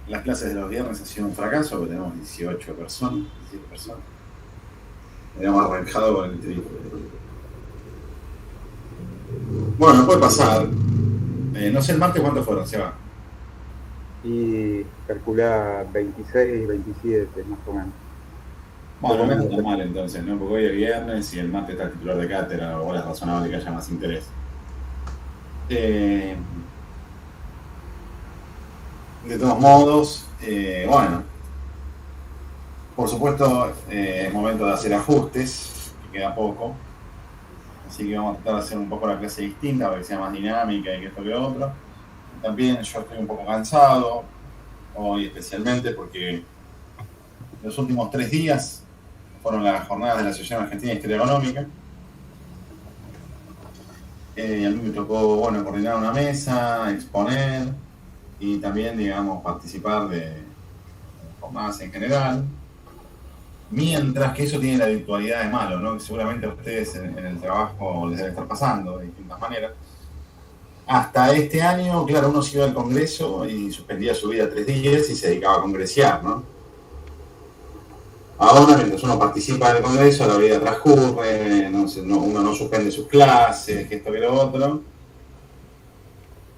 Las clases de los viernes han sido un fracaso, porque tenemos 18 personas, 17 personas. Habíamos arrancado con el triple. Bueno, puede pasar. No sé el martes cuántos fueron, se va. Y calcula 26, 27 más o menos. Bueno, no está tan mal entonces, ¿no? Porque hoy es viernes y el martes está el titular de cátedra, lo cual es razonable que haya más interés. De todos modos, bueno, por supuesto es momento de hacer ajustes, que queda poco. Así que vamos a tratar de hacer un poco la clase distinta para que sea más dinámica y que esto que otro. También yo estoy un poco cansado, hoy especialmente, porque los últimos 3 días fueron las jornadas de la Asociación Argentina de Historia Económica. Y a mí me tocó, bueno, coordinar una mesa, exponer y también, digamos, participar de jornadas en general. Mientras que eso tiene la virtualidad de malo, ¿no? Que seguramente a ustedes en el trabajo les debe estar pasando de distintas maneras. Hasta este año, claro, uno se iba al Congreso y suspendía su vida 3 días y se dedicaba a congresear, ¿no? Ahora, mientras uno participa del Congreso, la vida transcurre, uno no suspende sus clases, que esto que lo otro.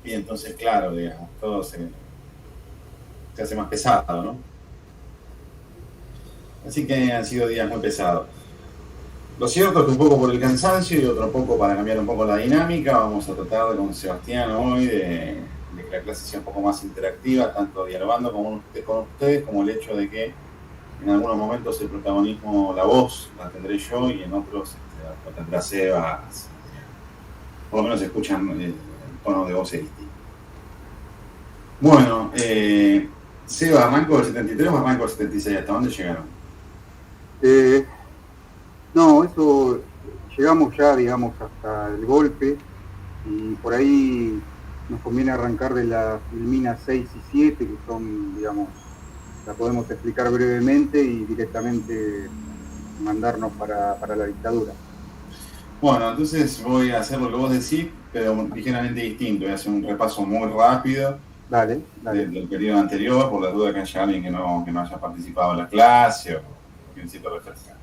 Y entonces, claro, digamos, todo se hace más pesado, ¿no? Así que han sido días muy pesados. Lo cierto es que un poco por el cansancio y otro poco para cambiar un poco la dinámica, vamos a tratar con Sebastián hoy de que la clase sea un poco más interactiva, tanto dialogando con ustedes como el hecho de que en algunos momentos el protagonismo, la voz, la tendré yo y en otros la tendrá Sebas. Por lo menos escuchan el tono de voz distinto. Bueno, Seba, ¿arrancó el 73 o arrancó el 76? ¿Hasta dónde llegaron? No, eso llegamos ya, digamos, hasta el golpe y por ahí nos conviene arrancar de las filminas 6 y 7, que son, digamos, la podemos explicar brevemente y directamente mandarnos para la dictadura. Bueno, entonces voy a hacer lo que vos decís, pero ligeramente distinto. Voy a hacer un repaso muy rápido Dale. del periodo anterior, por la duda que haya alguien que no haya participado en la clase o que necesite refrescar.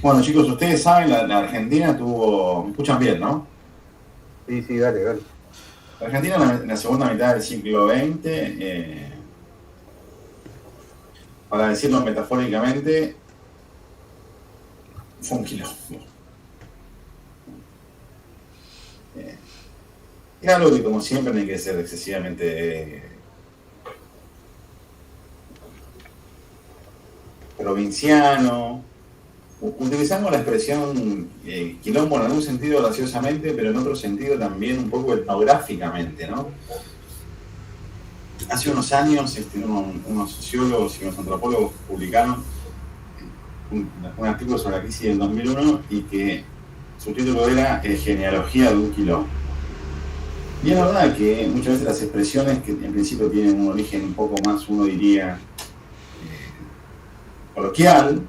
Bueno, chicos, ustedes saben, la Argentina tuvo... ¿Me escuchan bien, no? Sí, dale. La Argentina en la segunda mitad del siglo XX, para decirlo metafóricamente, fue un quilombo. Claro que como siempre no hay que ser excesivamente provinciano. Utilizamos la expresión quilombo en algún sentido graciosamente, pero en otro sentido también un poco etnográficamente, ¿no? Hace unos años unos sociólogos y unos antropólogos publicaron un artículo sobre la crisis del 2001 y que su título era Genealogía de un quilombo. Y es verdad que muchas veces las expresiones que en principio tienen un origen un poco más, uno diría, coloquial,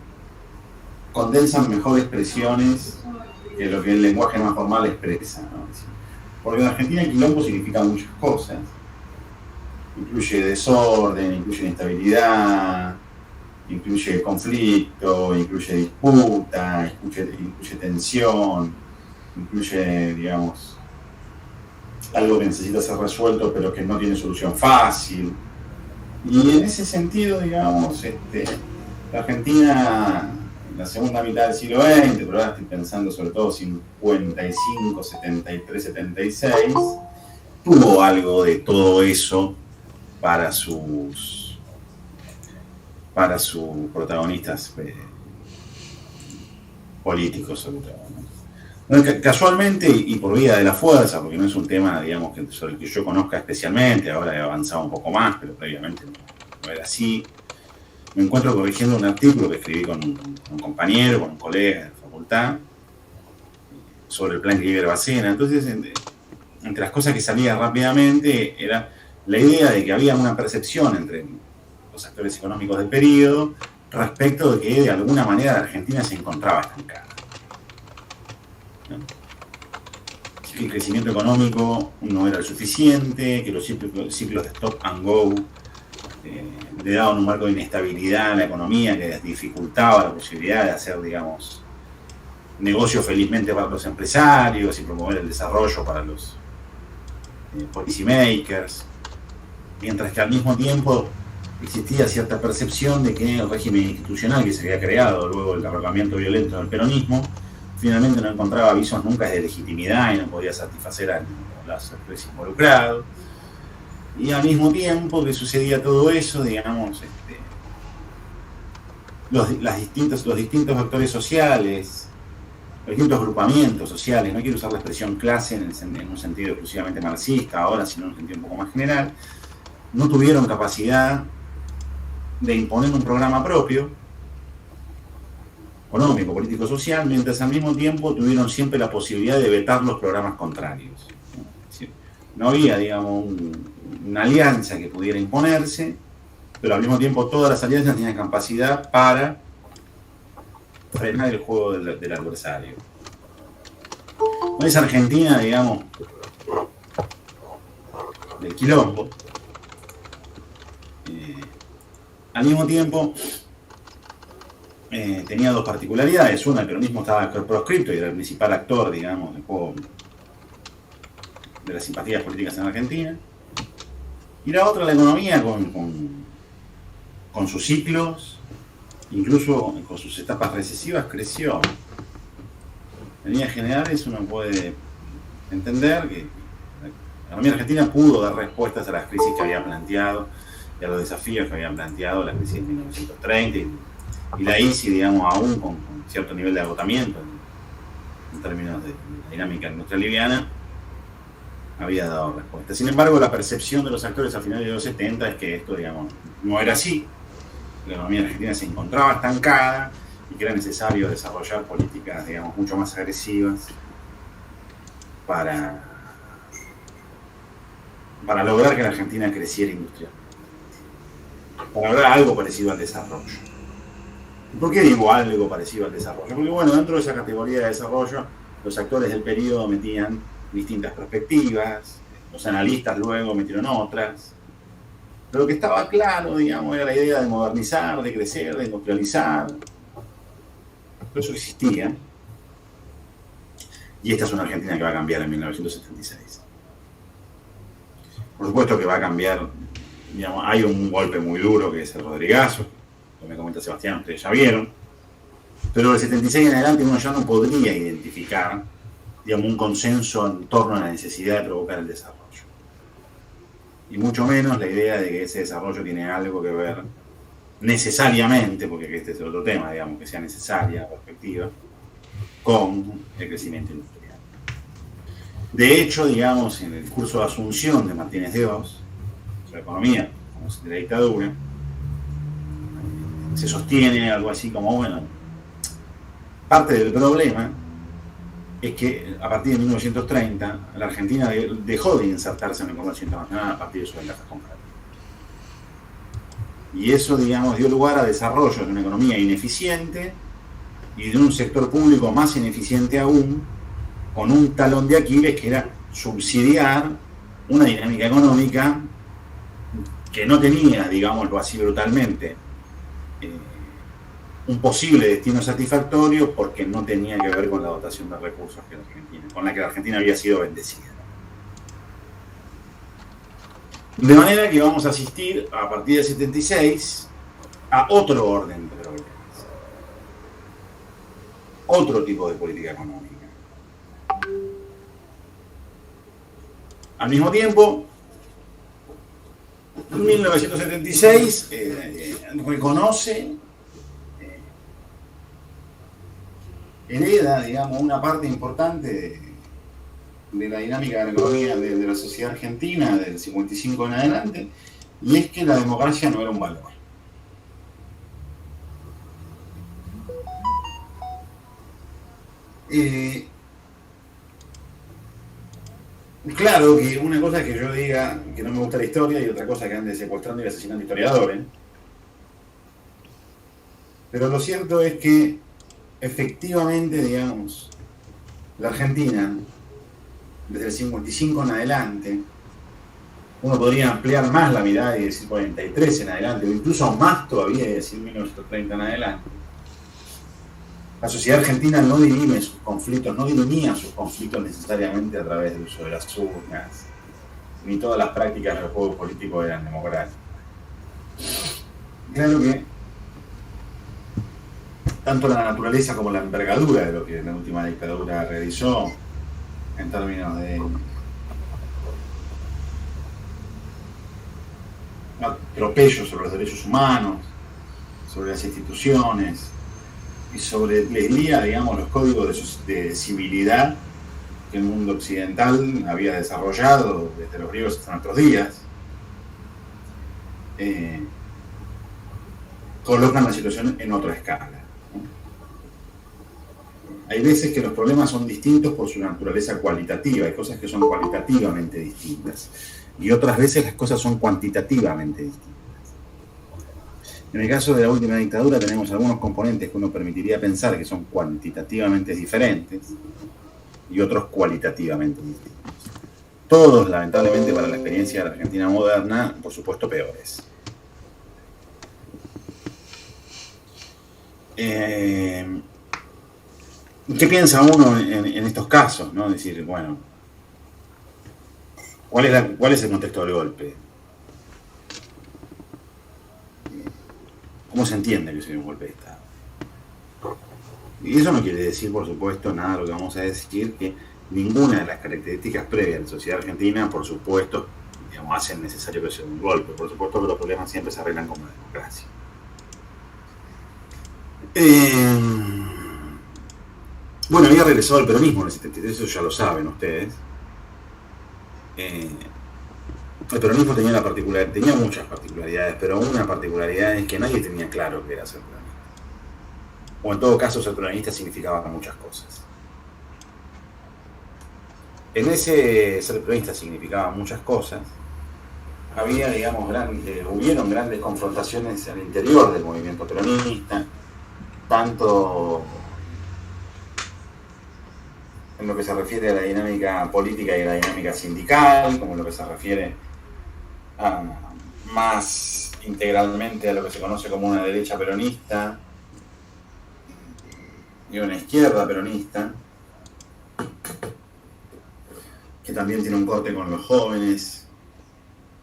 condensan mejor expresiones que lo que el lenguaje más formal expresa, ¿no? Porque en Argentina el quilombo significa muchas cosas. Incluye desorden, incluye inestabilidad, incluye conflicto, incluye disputa, incluye tensión, incluye, digamos, algo que necesita ser resuelto pero que no tiene solución fácil. Y en ese sentido, digamos, la Argentina en la segunda mitad del siglo XX, pero ahora estoy pensando sobre todo 55, 73, 76, tuvo algo de todo eso para sus protagonistas políticos, sobre todo. Casualmente y por vía de la fuerza, porque no es un tema, digamos, sobre el que yo conozca especialmente, ahora he avanzado un poco más, pero previamente no era así. Me encuentro corrigiendo un artículo que escribí con un compañero, con un colega de facultad, sobre el plan Kliber-Bacena. Entonces, entre las cosas que salía rápidamente era la idea de que había una percepción entre los actores económicos del periodo respecto de que de alguna manera la Argentina se encontraba estancada. ¿No? que el crecimiento económico no era el suficiente, que los ciclos de stop and go le daban un marco de inestabilidad a la economía que dificultaba la posibilidad de hacer, digamos, negocio felizmente para los empresarios y promover el desarrollo para los policy makers, mientras que al mismo tiempo existía cierta percepción de que el régimen institucional que se había creado luego del derrocamiento violento del peronismo finalmente no encontraba avisos nunca de legitimidad y no podía satisfacer a los actores involucrados. Y al mismo tiempo que sucedía todo eso, digamos, los distintos actores sociales, los distintos agrupamientos sociales, no quiero usar la expresión clase en un sentido exclusivamente marxista ahora, sino en un sentido un poco más general, no tuvieron capacidad de imponer un programa propio, económico, político, social, mientras al mismo tiempo tuvieron siempre la posibilidad de vetar los programas contrarios. No había, digamos, una alianza que pudiera imponerse, pero al mismo tiempo todas las alianzas tenían capacidad para frenar el juego del adversario. Esa Argentina, digamos, del quilombo, al mismo tiempo tenía dos particularidades. Una, el peronismo estaba proscripto y era el principal actor, digamos, del juego de las simpatías políticas en Argentina. Y la otra, la economía con sus ciclos, incluso con sus etapas recesivas, creció. En líneas generales uno puede entender que la economía argentina pudo dar respuestas a las crisis que había planteado y a los desafíos que habían planteado la crisis de 1930 y la ICI, digamos, aún con cierto nivel de agotamiento en términos de dinámica industrial liviana, había dado respuesta. Sin embargo, la percepción de los actores a finales de los 70 es que esto, digamos, no era así. La economía argentina se encontraba estancada y que era necesario desarrollar políticas, digamos, mucho más agresivas para lograr que la Argentina creciera industrialmente, para lograr algo parecido al desarrollo. ¿Por qué digo algo parecido al desarrollo? Porque, bueno, dentro de esa categoría de desarrollo, los actores del periodo metían distintas perspectivas, los analistas luego metieron otras, pero lo que estaba claro, digamos, era la idea de modernizar, de crecer, de industrializar. Todo eso existía. Y esta es una Argentina que va a cambiar en 1976. Por supuesto que va a cambiar, digamos, hay un golpe muy duro que es el Rodrigazo, como me comenta Sebastián, ustedes ya vieron, pero del 76 en adelante uno ya no podría identificar, digamos, un consenso en torno a la necesidad de provocar el desarrollo. Y mucho menos la idea de que ese desarrollo tiene algo que ver necesariamente, porque este es otro tema, digamos, que sea necesaria la perspectiva, con el crecimiento industrial. De hecho, digamos, en el curso de Asunción de Martínez de Oz, sobre economía, de la dictadura, se sostiene algo así como, bueno, parte del problema es que a partir de 1930 la Argentina dejó de insertarse en el comercio internacional a partir de sus ventajas comparativas. Y eso, digamos, dio lugar a desarrollo de una economía ineficiente y de un sector público más ineficiente aún, con un talón de Aquiles que era subsidiar una dinámica económica que no tenía, digámoslo así brutalmente, un posible destino satisfactorio porque no tenía que ver con la dotación de recursos que la Argentina, con la que la Argentina había sido bendecida. De manera que vamos a asistir a partir del 76 a otro orden de problemas, otro tipo de política económica. Al mismo tiempo, en 1976 reconoce, hereda, digamos, una parte importante de la dinámica de la economía de la sociedad argentina del 55 en adelante, y es que la democracia no era un valor. Claro que una cosa es que yo diga que no me gusta la historia y otra cosa que ande secuestrando y asesinando historiadores. Pero lo cierto es que efectivamente, digamos, la Argentina desde el 55 en adelante, uno podría ampliar más la mirada y decir 43 en adelante, o incluso más todavía y decir 1930 en adelante. La sociedad argentina no dirimía sus conflictos necesariamente a través del uso de las urnas, ni todas las prácticas del juego político eran democráticas. Claro que tanto la naturaleza como la envergadura de lo que la última dictadura realizó en términos de atropellos sobre los derechos humanos, sobre las instituciones y sobre, les diría, digamos, los códigos de civilidad que el mundo occidental había desarrollado desde los griegos hasta nuestros días, colocan la situación en otra escala. Hay veces que los problemas son distintos por su naturaleza cualitativa, hay cosas que son cualitativamente distintas, y otras veces las cosas son cuantitativamente distintas. En el caso de la última dictadura tenemos algunos componentes que uno permitiría pensar que son cuantitativamente diferentes y otros cualitativamente distintos. Todos, lamentablemente, para la experiencia de la Argentina moderna, por supuesto, peores. ¿Qué piensa uno en estos casos, ¿no? Es decir, bueno, ¿cuál es el contexto del golpe? ¿Cómo se entiende que soy un golpe de Estado? Y eso no quiere decir, por supuesto, nada de lo que vamos a decir, que ninguna de las características previas de la sociedad argentina, por supuesto, digamos, hacen necesario que sea un golpe. Por supuesto que los problemas siempre se arreglan con la democracia. Bueno, había regresado el peronismo en el 73, eso ya lo saben ustedes. El peronismo tenía muchas particularidades, pero una particularidad es que nadie tenía claro qué era ser peronista. O en todo caso, ser peronista significaba muchas cosas. En ese ser peronista significaba muchas cosas. Había, digamos, hubieron grandes confrontaciones al interior del movimiento peronista, tanto en lo que se refiere a la dinámica política y a la dinámica sindical, como en lo que se refiere más integralmente a lo que se conoce como una derecha peronista y una izquierda peronista, que también tiene un corte con los jóvenes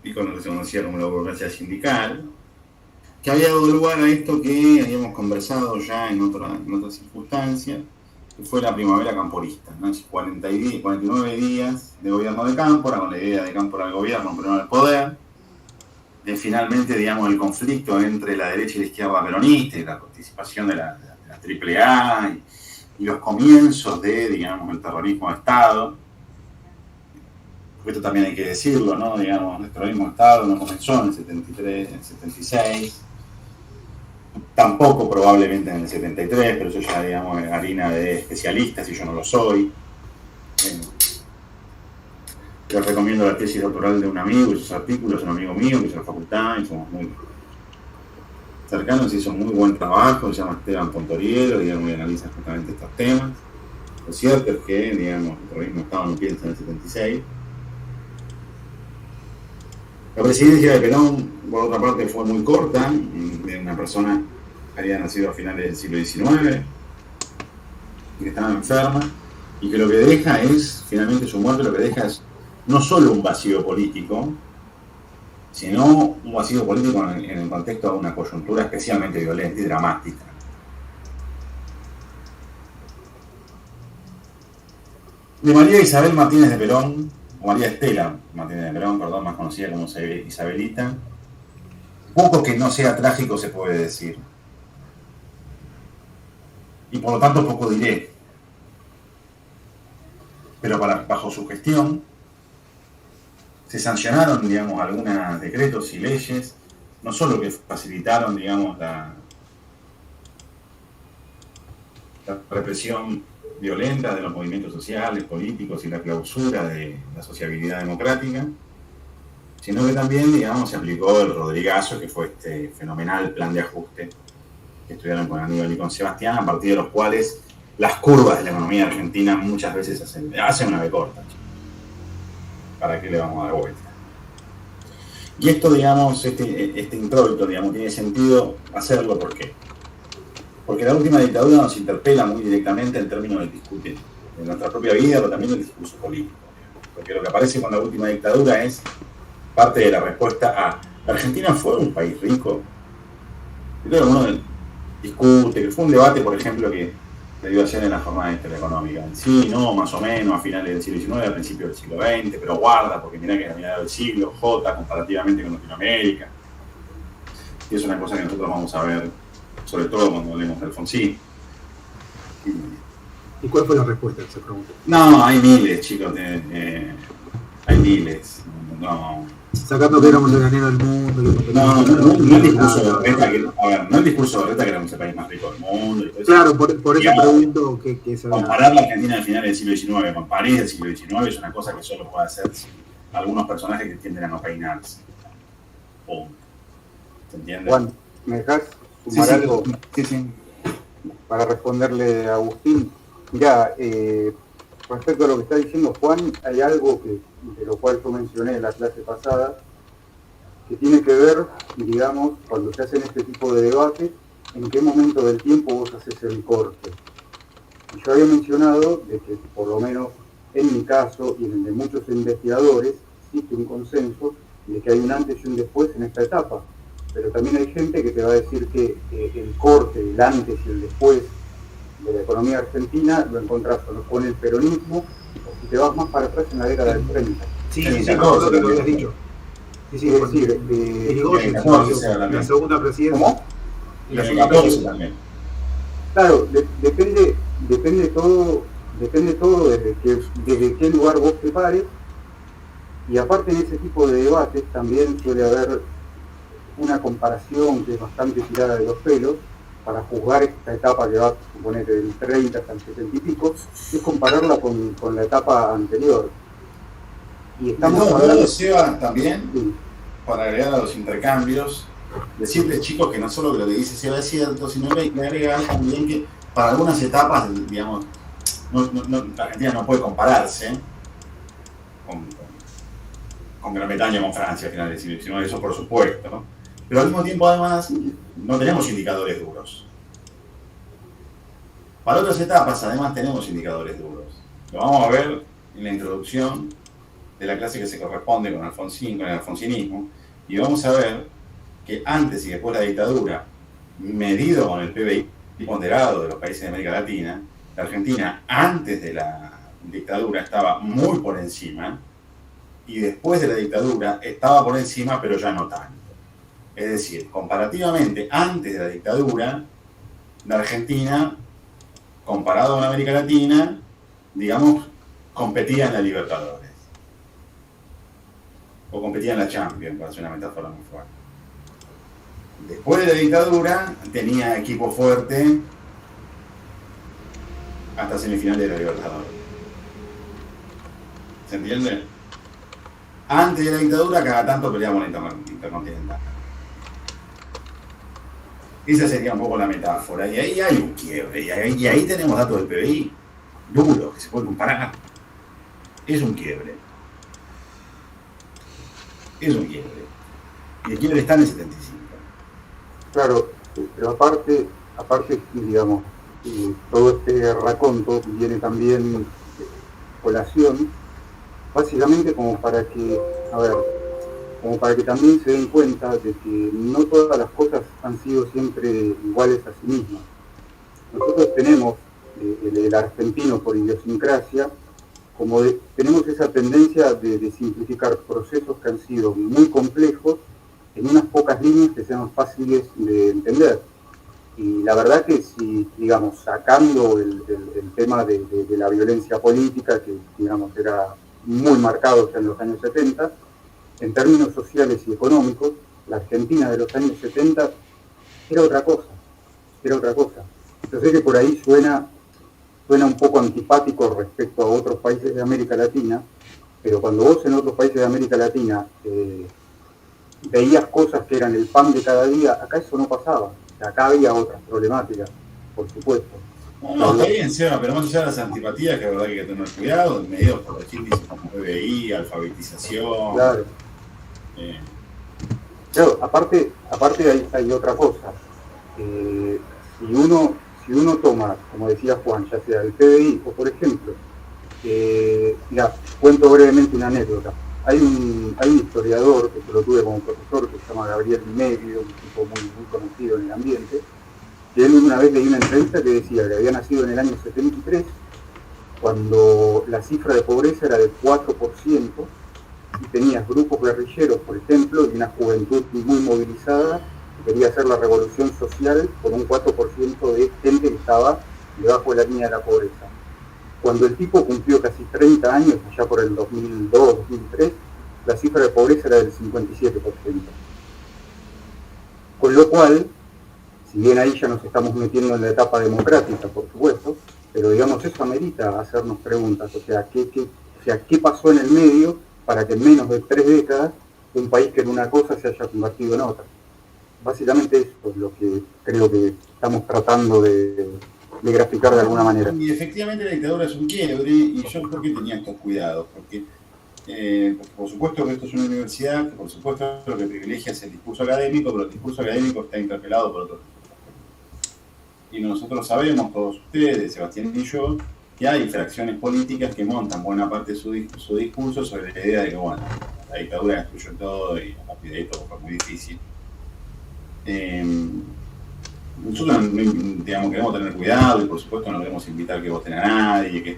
y con lo que se conocía como la burocracia sindical, que había dado lugar a esto que habíamos conversado ya en otras circunstancias, que fue la primavera camporista, ¿no? 49 días de gobierno de Cámpora, con la idea de Cámpora al gobierno, pero no al poder, de finalmente, digamos, el conflicto entre la derecha y la izquierda peronista y la participación de la AAA y los comienzos de, digamos, el terrorismo de Estado. Porque esto también hay que decirlo, ¿no? Digamos, el terrorismo de Estado no comenzó en el 73, en el 76, tampoco probablemente en el 73, pero eso ya, digamos, es harina de especialistas y yo no lo soy. Les recomiendo la tesis doctoral de un amigo y sus artículos, un amigo mío que es de la facultad y somos muy cercanos y hizo muy buen trabajo, se llama Esteban Pontoriero, digamos, y analiza justamente estos temas. Lo cierto es que, digamos, el terrorismo de Estado no piensa en el 76. La presidencia de Perón, por otra parte, fue muy corta, de una persona que había nacido a finales del siglo XIX, que estaba enferma, y que lo que deja es, finalmente su muerte, lo que deja es no solo un vacío político, sino un vacío político en el contexto de una coyuntura especialmente violenta y dramática. De María Isabel Martínez de Perón, o María Estela Martínez de Perón, perdón, más conocida como Isabelita, poco que no sea trágico se puede decir. Y por lo tanto poco diré. Pero bajo su gestión se sancionaron, digamos, algunos decretos y leyes, no solo que facilitaron, digamos, la represión violenta de los movimientos sociales, políticos y la clausura de la sociabilidad democrática, sino que también, digamos, se aplicó el Rodrigazo, que fue este fenomenal plan de ajuste que estudiaron con Aníbal y con Sebastián, a partir de los cuales las curvas de la economía argentina muchas veces hacen una B corta. ¿para qué le vamos a dar vuelta? Y esto, digamos, este introito, digamos, tiene sentido hacerlo, ¿por qué? Porque la última dictadura nos interpela muy directamente en términos del discurso de nuestra propia vida, pero también del discurso político. Porque lo que aparece con la última dictadura es parte de la respuesta a ¿la Argentina fue un país rico? Yo creo que uno discute, que fue un debate, por ejemplo, que se dio ayer en la jornada económica. Sí, no, más o menos, a finales del siglo XIX, a principios del siglo XX, pero guarda, porque mirá que a mitad del siglo, J, comparativamente con Latinoamérica. Y es una cosa que nosotros vamos a ver, sobre todo cuando hablemos de Alfonsín. ¿Y cuál fue la respuesta a esa pregunta? No, hay miles, chicos, hay miles. No. Sacando que éramos el granero del mundo. No el discurso de Reta, no el discurso de Reta que éramos el país más rico del mundo. Claro, por eso pregunto que se comparar la Argentina del final del siglo XIX con París del siglo XIX es una cosa que solo puede hacer algunos personajes que tienden a no peinarse. Punto. ¿Se entiende? Juan, ¿me dejás sumar algo? Sí. Para responderle a Agustín. Mirá, respecto a lo que está diciendo Juan, hay algo de lo cual yo mencioné en la clase pasada, que tiene que ver, digamos, cuando se hacen este tipo de debates, en qué momento del tiempo vos haces el corte. Y yo había mencionado de que, por lo menos en mi caso y en el de muchos investigadores, existe un consenso de que hay un antes y un después en esta etapa. Pero también hay gente que te va a decir que el corte, el antes y el después de la economía argentina lo encontrás con el peronismo, o si te vas más para atrás en la década del 30. Sí, lo que habías dicho. Sí, es decir, la segunda presidencia. ¿Cómo? Y los 14 también. Claro, depende todo desde qué lugar vos te pares, y aparte en ese tipo de debates también suele haber una comparación que es bastante tirada de los pelos para juzgar esta etapa que va, suponete, del 30 hasta el 70 y pico, es compararla con la etapa anterior. Y estamos hablando, Seba, también, sí, para agregar a los intercambios, decirles, chicos, que no solo que lo que dice Seba es cierto, sino que hay que agregar también que para algunas etapas, digamos, la Argentina no puede compararse con Gran Bretaña, con Francia a finales del siglo XIX, eso por supuesto, ¿no? Pero al mismo tiempo, además, no tenemos indicadores duros. Para otras etapas, además, tenemos indicadores duros. Lo vamos a ver en la introducción de la clase que se corresponde con Alfonsín, con el alfonsinismo, y vamos a ver que antes y después de la dictadura, medido con el PBI ponderado de los países de América Latina, la Argentina antes de la dictadura estaba muy por encima, y después de la dictadura estaba por encima, pero ya no tanto. Es decir, comparativamente, antes de la dictadura, la Argentina, comparado con América Latina, digamos, competía en la Libertadores. O competía en la Champions, para hacer una metáfora muy fuerte. Después de la dictadura, tenía equipo fuerte hasta semifinales de la Libertadores. ¿Se entiende? Antes de la dictadura, cada tanto peleábamos la Intercontinental. Esa sería un poco la metáfora. Y ahí hay un quiebre. Y ahí tenemos datos del PBI duros que se pueden comparar. Es un quiebre. Y el quiebre está en el 75. Claro, pero aparte, digamos, todo este raconto viene también colación, básicamente como para que también se den cuenta de que no todas las cosas han sido siempre iguales a sí mismas. Nosotros tenemos, el argentino por idiosincrasia, tenemos esa tendencia de simplificar procesos que han sido muy complejos en unas pocas líneas que sean fáciles de entender. Y la verdad que si, digamos, sacando el tema de la violencia política, que digamos era muy marcado ya en los años 70, en términos sociales y económicos, la Argentina de los años 70 era otra cosa. Yo sé que por ahí suena un poco antipático respecto a otros países de América Latina, pero cuando vos en otros países de América Latina veías cosas que eran el pan de cada día, acá eso no pasaba. Acá había otras problemáticas, por supuesto. No, está bien, Seba, pero más allá de las antipatías, que es verdad que hay que tener cuidado, medios por los índices como PBI, alfabetización. Claro. Claro, aparte hay otra cosa. Si uno toma, como decía Juan, ya sea el PBI o por ejemplo, mira, cuento brevemente una anécdota. Hay un historiador que lo tuve como profesor que se llama Gabriel Medio, un tipo muy conocido en el ambiente, que él una vez leí una entrevista que decía que había nacido en el año 73, cuando la cifra de pobreza era del 4%, y tenías grupos guerrilleros, por ejemplo, y una juventud muy movilizada que quería hacer la revolución social con un 4% de gente que estaba debajo de la línea de la pobreza. Cuando el tipo cumplió casi 30 años, allá por el 2002, 2003, la cifra de pobreza era del 57%. Con lo cual, si bien ahí ya nos estamos metiendo en la etapa democrática, por supuesto, pero digamos, eso amerita hacernos preguntas, o sea, ¿qué pasó en el medio para que en menos de 3 décadas un país que era una cosa se haya convertido en otra? Básicamente eso es lo que creo que estamos tratando de graficar de alguna manera. Y efectivamente la dictadura es un quiebre, y yo creo que tenía estos cuidados, porque por supuesto que esto es una universidad, que por supuesto lo que privilegia es el discurso académico, pero el discurso académico está interpelado por otros. Y nosotros sabemos, todos ustedes, Sebastián y yo, que hay fracciones políticas que montan buena parte de su discurso sobre la idea de que, bueno, la dictadura destruyó todo y a partir de ahí todo fue muy difícil. Nosotros, digamos, queremos tener cuidado y por supuesto no queremos invitar que voten a nadie,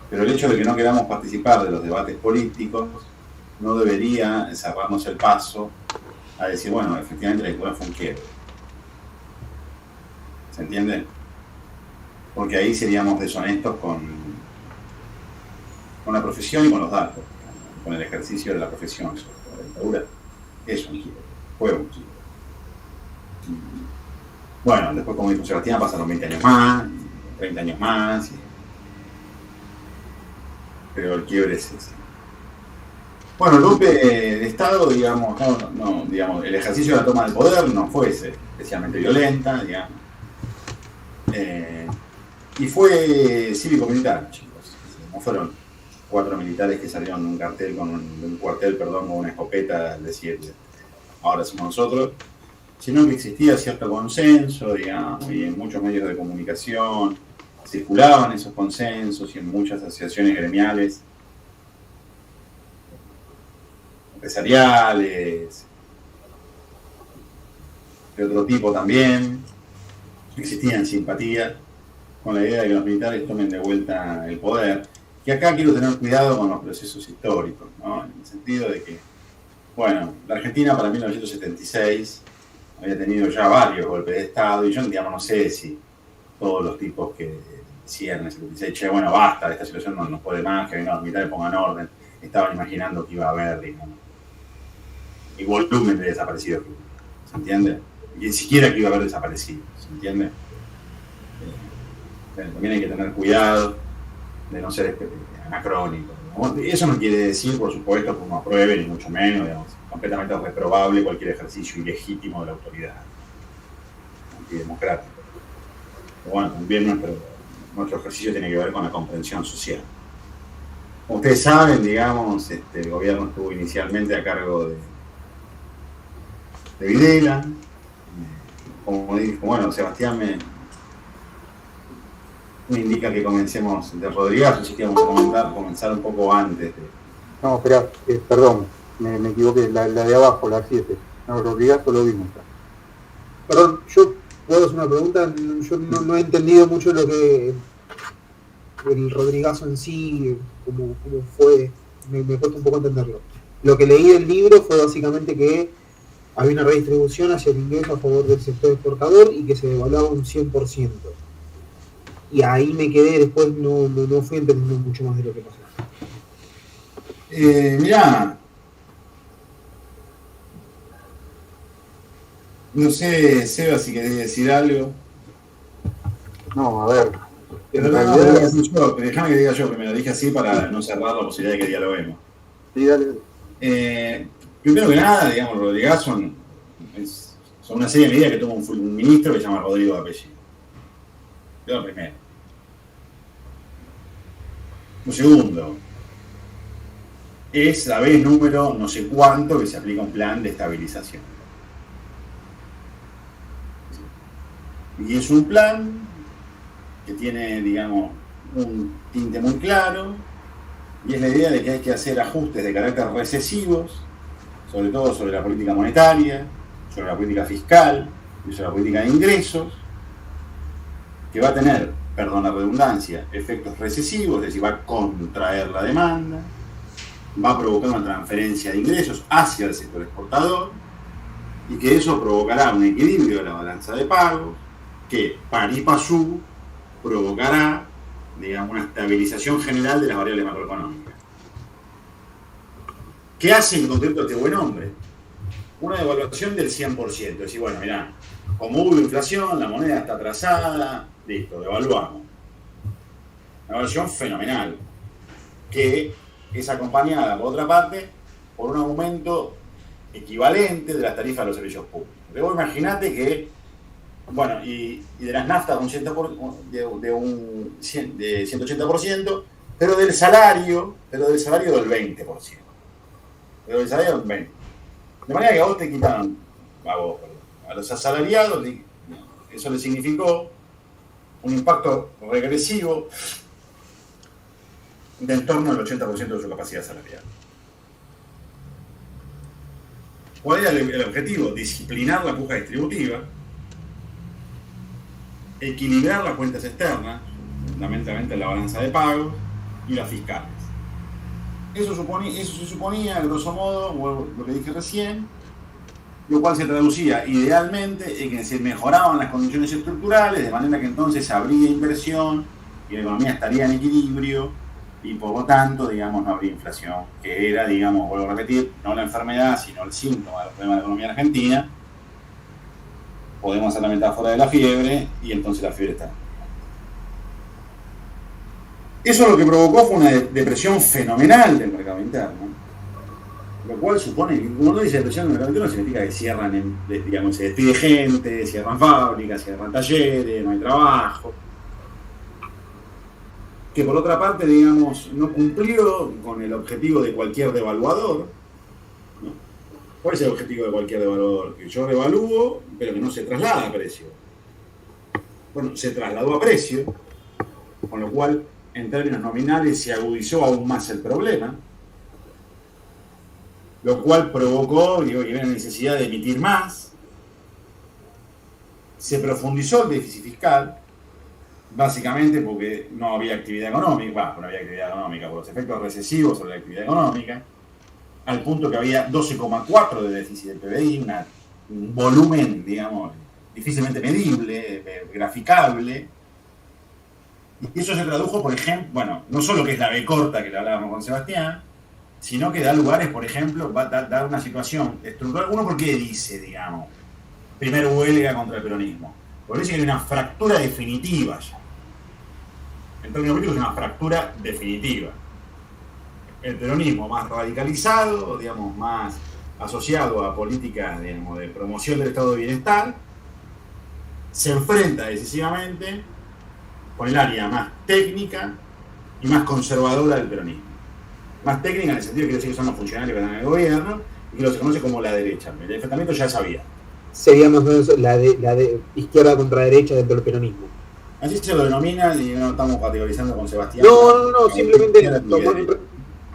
pero el hecho de que no queramos participar de los debates políticos no debería cerrarnos el paso a decir, bueno, efectivamente la dictadura fue un quiebre. ¿Se entiende? Porque ahí seríamos deshonestos con la profesión y con los datos, con el ejercicio de la profesión. La dictadura es un quiebre, fue un quiebre. Bueno, después, como dijo Sebastián, pasaron 20 años más, 30 años más, pero el quiebre es ese. Bueno, el golpe de Estado, digamos, digamos, el ejercicio de la toma del poder no fue especialmente violenta, digamos. Y fue cívico-militar, chicos. No fueron 4 militares que salieron de un cuartel con una escopeta al decir, ahora somos nosotros, sino que existía cierto consenso, digamos, y en muchos medios de comunicación circulaban esos consensos y en muchas asociaciones gremiales, empresariales, de otro tipo también, existían simpatías con la idea de que los militares tomen de vuelta el poder, que acá quiero tener cuidado con los procesos históricos, ¿no? En el sentido de que, bueno, la Argentina para 1976 había tenido ya varios golpes de Estado, y yo, digamos, no sé si todos los tipos que decían en el 76, che, bueno, basta, esta situación no nos puede más, que vengan los militares, pongan orden, estaban imaginando que iba a haber, digamos, y volumen de desaparecidos, ¿se entiende? Y ni siquiera que iba a haber desaparecido, ¿se entiende? También hay que tener cuidado de no ser anacrónico, ¿no? Eso no quiere decir, por supuesto, que uno apruebe, ni mucho menos, digamos, completamente reprobable cualquier ejercicio ilegítimo de la autoridad, antidemocrático. Pero bueno, también nuestro ejercicio tiene que ver con la comprensión social. Como ustedes saben, digamos, el gobierno estuvo inicialmente a cargo de Videla. Como dijo, bueno, Sebastián me indica que comencemos de Rodrigazo, así que vamos a comenzar un poco antes. No, espera, perdón, me equivoqué, la de abajo, la 7. No, Rodrigazo lo vimos. Perdón, yo puedo hacer una pregunta. Yo no he entendido mucho lo que el Rodrigazo en sí, cómo fue, me cuesta un poco entenderlo. Lo que leí del libro fue básicamente que había una redistribución hacia el ingreso a favor del sector exportador y que se devaluaba un 100%. Y ahí me quedé, después no fui entendiendo mucho más de lo que pasó. Mirá, no sé, Seba, si querés decir algo. No, a ver. Déjame que diga yo primero, dije así para no cerrar la posibilidad de que dialoguemos. Sí, dale. Primero que nada, digamos, Rodríguez son una serie de medidas que toma un ministro que se llama Rodrigo de apellido. Es lo primero. Lo segundo, es la vez número no sé cuánto que se aplica un plan de estabilización. Y es un plan que tiene, digamos, un tinte muy claro, y es la idea de que hay que hacer ajustes de carácter recesivos, sobre todo sobre la política monetaria, sobre la política fiscal y sobre la política de ingresos, que va a tener, perdón la redundancia, efectos recesivos, es decir, va a contraer la demanda, va a provocar una transferencia de ingresos hacia el sector exportador, y que eso provocará un equilibrio de la balanza de pagos, que pari passu provocará, digamos, una estabilización general de las variables macroeconómicas. ¿Qué hace en concreto este buen hombre? Una devaluación del 100%. Es decir, bueno, mirá, como hubo inflación, la moneda está atrasada, listo, devaluamos. Una devaluación fenomenal, que es acompañada, por otra parte, por un aumento equivalente de las tarifas de los servicios públicos. Luego imagínate que, bueno, y de las naftas de 180%, pero del salario del 20%. Pero del salario del 20%. De manera que a vos te quitaron, a los asalariados, eso le significó un impacto regresivo de en torno al 80% de su capacidad salarial. ¿Cuál era el objetivo? Disciplinar la puja distributiva, equilibrar las cuentas externas, fundamentalmente la balanza de pagos y las fiscales. Eso se suponía, grosso modo, lo que dije recién, lo cual se traducía idealmente en que se mejoraban las condiciones estructurales, de manera que entonces habría inversión y la economía estaría en equilibrio y por lo tanto, digamos, no habría inflación, que era, digamos, vuelvo a repetir, no la enfermedad, sino el síntoma de los problemas de la economía argentina. Podemos hacer la metáfora de la fiebre y entonces la fiebre está. Eso lo que provocó fue una depresión fenomenal del mercado interno, lo cual supone que cuando dice depresión del mercado interno significa que cierran, digamos, se despide gente, cierran fábricas, cierran talleres, no hay trabajo. Que por otra parte, digamos, no cumplió con el objetivo de cualquier devaluador, ¿no? ¿Cuál es el objetivo de cualquier devaluador? Que yo devalúo, pero que no se traslada a precio. Bueno, se trasladó a precio, con lo cual, en términos nominales, se agudizó aún más el problema, lo cual provocó, digo, que había la necesidad de emitir más, se profundizó el déficit fiscal, básicamente porque no había actividad económica, por los efectos recesivos sobre la actividad económica, al punto que había 12,4 de déficit del PBI, un volumen, digamos, difícilmente medible, graficable. Y eso se tradujo, por ejemplo, bueno, no solo que es la B corta que le hablábamos con Sebastián, sino que da lugares, por ejemplo, va a dar una situación estructural. Uno, ¿por qué dice, digamos, primero huelga contra el peronismo? Porque dice que hay una fractura definitiva ya. En términos políticos es una fractura definitiva. El peronismo más radicalizado, digamos, más asociado a políticas, digamos, de promoción del estado de bienestar, se enfrenta decisivamente con el área más técnica y más conservadora del peronismo. Más técnica en el sentido de que son los funcionarios que están en el gobierno y que los se conoce como la derecha. El enfrentamiento ya sabía. Sería más o menos la de izquierda contra derecha dentro del peronismo. Así se lo denomina y no estamos categorizando con Sebastián. No, simplemente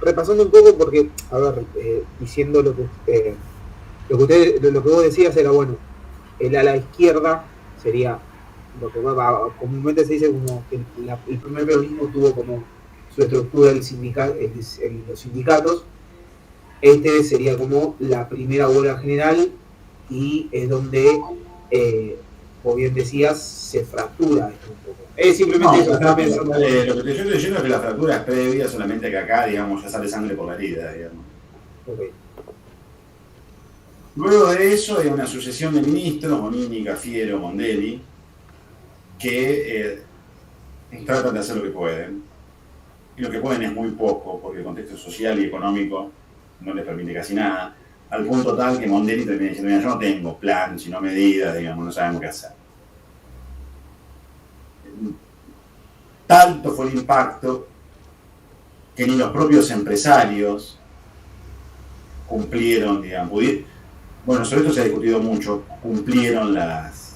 repasando un poco porque, a ver, diciendo lo que vos decías era, bueno, el ala izquierda sería lo que comúnmente se dice como que el primer peronismo tuvo como su estructura en los sindicatos. Este sería como la primera huelga general y es donde, como bien decías, se fractura esto un poco. Es simplemente eso, estaba pensando. Lo que yo estoy diciendo es que la fractura es previa, solamente que acá, digamos, ya sale sangre por la herida, digamos. Okay. Luego de eso hay una sucesión de ministros, Bonini, Cafiero, Mondelli, que tratan de hacer lo que pueden. Y lo que pueden es muy poco, porque el contexto social y económico no les permite casi nada, al punto tal que Mondelli termina diciendo, mira, yo no tengo plan, sino medidas, digamos, no sabemos qué hacer. tanto fue el impacto que ni los propios empresarios cumplieron, digamos, bueno, sobre esto se ha discutido mucho, cumplieron las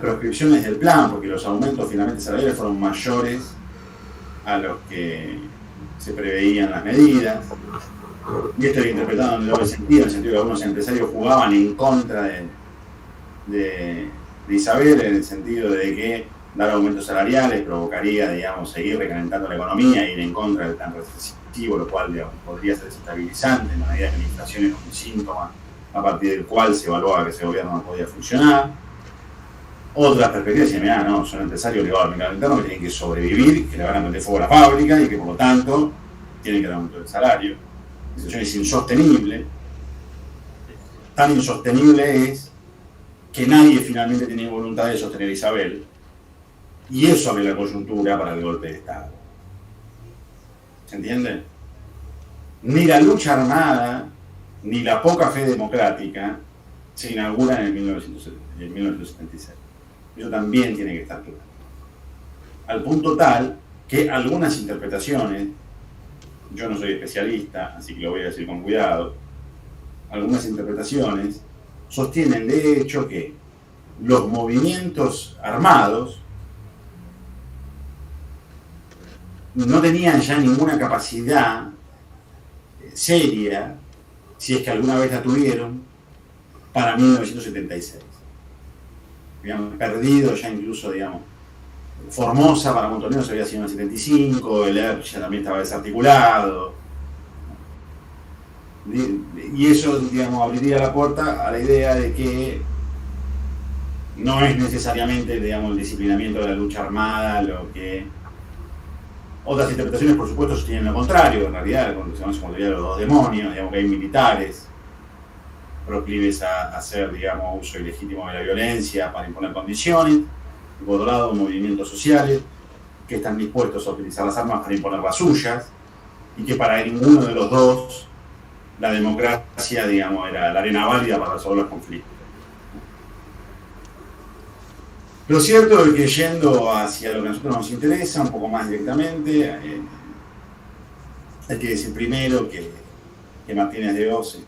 proscripciones del plan, porque los aumentos finalmente salariales fueron mayores a los que se preveían las medidas. Y esto es interpretado en el doble sentido, en el sentido que algunos empresarios jugaban en contra de Isabel, en el sentido de que dar aumentos salariales provocaría, digamos, seguir recalentando la economía e ir en contra del plan recesivo, lo cual, digamos, podría ser desestabilizante en la medida que la inflación es un síntoma a partir del cual se evaluaba que ese gobierno no podía funcionar. Otras perspectivas decían, mira, no, son empresarios ligados al mercado interno que tienen que sobrevivir, que le van a prender fuego a la fábrica y que por lo tanto tienen que dar aumento del salario. La situación es insostenible. Tan insostenible es que nadie finalmente tiene voluntad de sostener a Isabel, y eso abre la coyuntura para el golpe de Estado. ¿Se entiende? Ni la lucha armada, ni la poca fe democrática se inauguran en 1976. Eso también tiene que estar claro. Al punto tal que algunas interpretaciones, yo no soy especialista, así que lo voy a decir con cuidado, algunas interpretaciones sostienen de hecho que los movimientos armados no tenían ya ninguna capacidad seria, si es que alguna vez la tuvieron, para 1976. Habían perdido ya incluso, digamos, Formosa para Montoneros había sido en el 75, el ERP ya también estaba desarticulado. Y eso, digamos, abriría la puerta a la idea de que no es necesariamente, digamos, el disciplinamiento de la lucha armada lo que... Otras interpretaciones, por supuesto, sostienen lo contrario. En realidad, cuando se llama de los dos demonios, digamos que hay militares proclives a hacer, digamos, uso ilegítimo de la violencia para imponer condiciones, y por otro lado, movimientos sociales que están dispuestos a utilizar las armas para imponer las suyas, y que para ninguno de los dos la democracia, digamos, era la arena válida para resolver los conflictos. Lo cierto es que yendo hacia lo que a nosotros nos interesa, un poco más directamente, hay que decir primero que Martínez de Oz,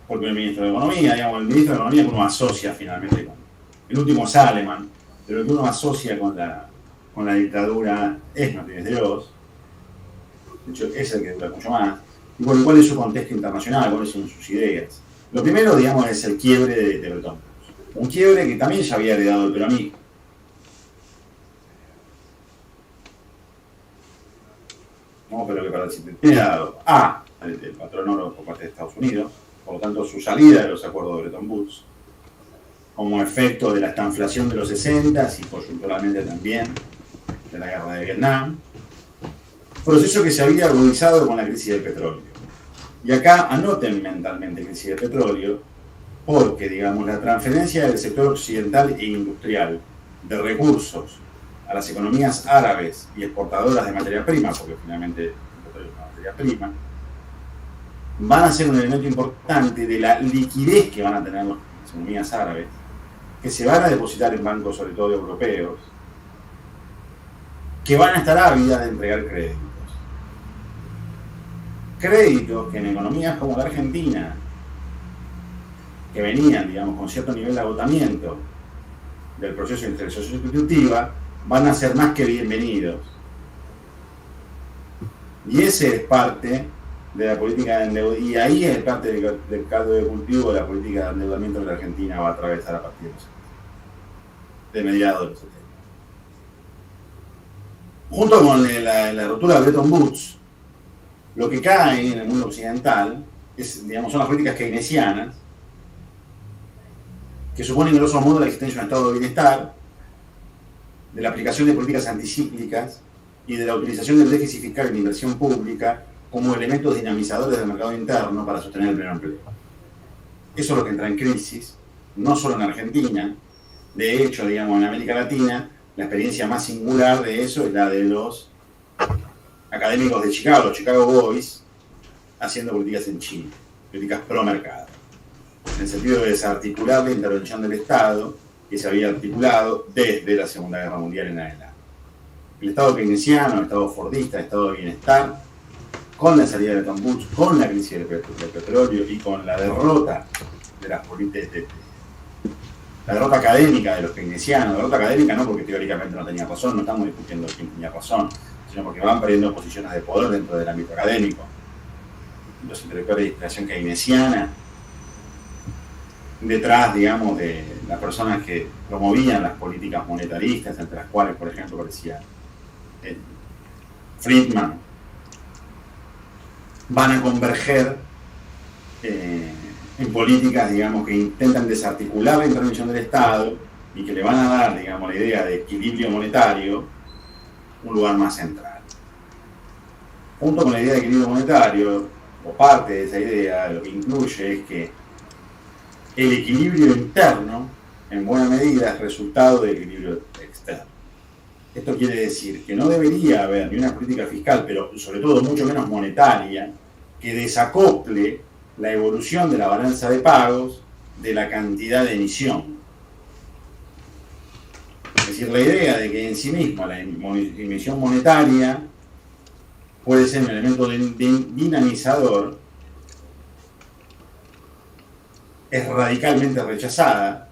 el primer ministro de Economía, digamos, el ministro de Economía que uno asocia finalmente con el último Saleman, pero el que uno asocia con la dictadura es Martínez de Oz, de hecho es el que dura mucho más, y por cuál es su contexto internacional, cuáles son sus ideas. Lo primero, digamos, es el quiebre de Bretón. Un quiebre que también ya había heredado el peronismo. No, pero que para el 70 ha dado el patrón oro por parte de Estados Unidos, por lo tanto su salida de los acuerdos de Bretton Woods, como efecto de la estanflación de los 60 y coyunturalmente también de la guerra de Vietnam, proceso que se había agudizado con la crisis del petróleo. Y acá anoten mentalmente crisis del petróleo, porque, digamos, la transferencia del sector occidental e industrial de recursos a las economías árabes y exportadoras de materia prima, porque finalmente el petróleo es una materia prima, van a ser un elemento importante de la liquidez que van a tener las economías árabes, que se van a depositar en bancos, sobre todo europeos, que van a estar ávidas de entregar créditos. Créditos que en economías como la Argentina, que venían, digamos, con cierto nivel de agotamiento del proceso de industrialización sustitutiva, van a ser más que bienvenidos. Y ese es parte de la política de endeudamiento, y ahí es parte del caldo de cultivo de la política de endeudamiento que la Argentina va a atravesar a partir de mediados de los 70. Junto con la ruptura de Bretton Woods, lo que cae en el mundo occidental es, digamos, son las políticas keynesianas, que suponen grosso modo la existencia de un estado de bienestar, de la aplicación de políticas anticíclicas y de la utilización del déficit fiscal y la inversión pública como elementos dinamizadores del mercado interno para sostener el pleno empleo. Eso es lo que entra en crisis, no solo en Argentina. De hecho, digamos, en América Latina, la experiencia más singular de eso es la de los académicos de Chicago, los Chicago Boys, haciendo políticas en China, políticas pro mercado, en el sentido de desarticular la intervención del Estado que se había articulado desde la Segunda Guerra Mundial en adelante. El Estado keynesiano, el Estado fordista, el Estado de bienestar, con la salida de Bretton Woods, con la crisis del petróleo y con la derrota de las políticas, la derrota académica de los keynesianos, derrota académica no porque teóricamente no tenía razón, no estamos discutiendo quién tenía razón, sino porque van perdiendo posiciones de poder dentro del ámbito académico. Los intelectuales de inspiración keynesiana, detrás, digamos, de las personas que promovían las políticas monetaristas, entre las cuales, por ejemplo, aparecía Friedman, van a converger en políticas, digamos, que intentan desarticular la intervención del Estado y que le van a dar, digamos, la idea de equilibrio monetario un lugar más central. Junto con la idea de equilibrio monetario, o parte de esa idea, lo que incluye es que el equilibrio interno, en buena medida, es resultado del equilibrio externo. Esto quiere decir que no debería haber ni una política fiscal, pero sobre todo mucho menos monetaria, que desacople la evolución de la balanza de pagos de la cantidad de emisión. Es decir, la idea de que en sí misma la emisión monetaria puede ser un elemento dinamizador es radicalmente rechazada.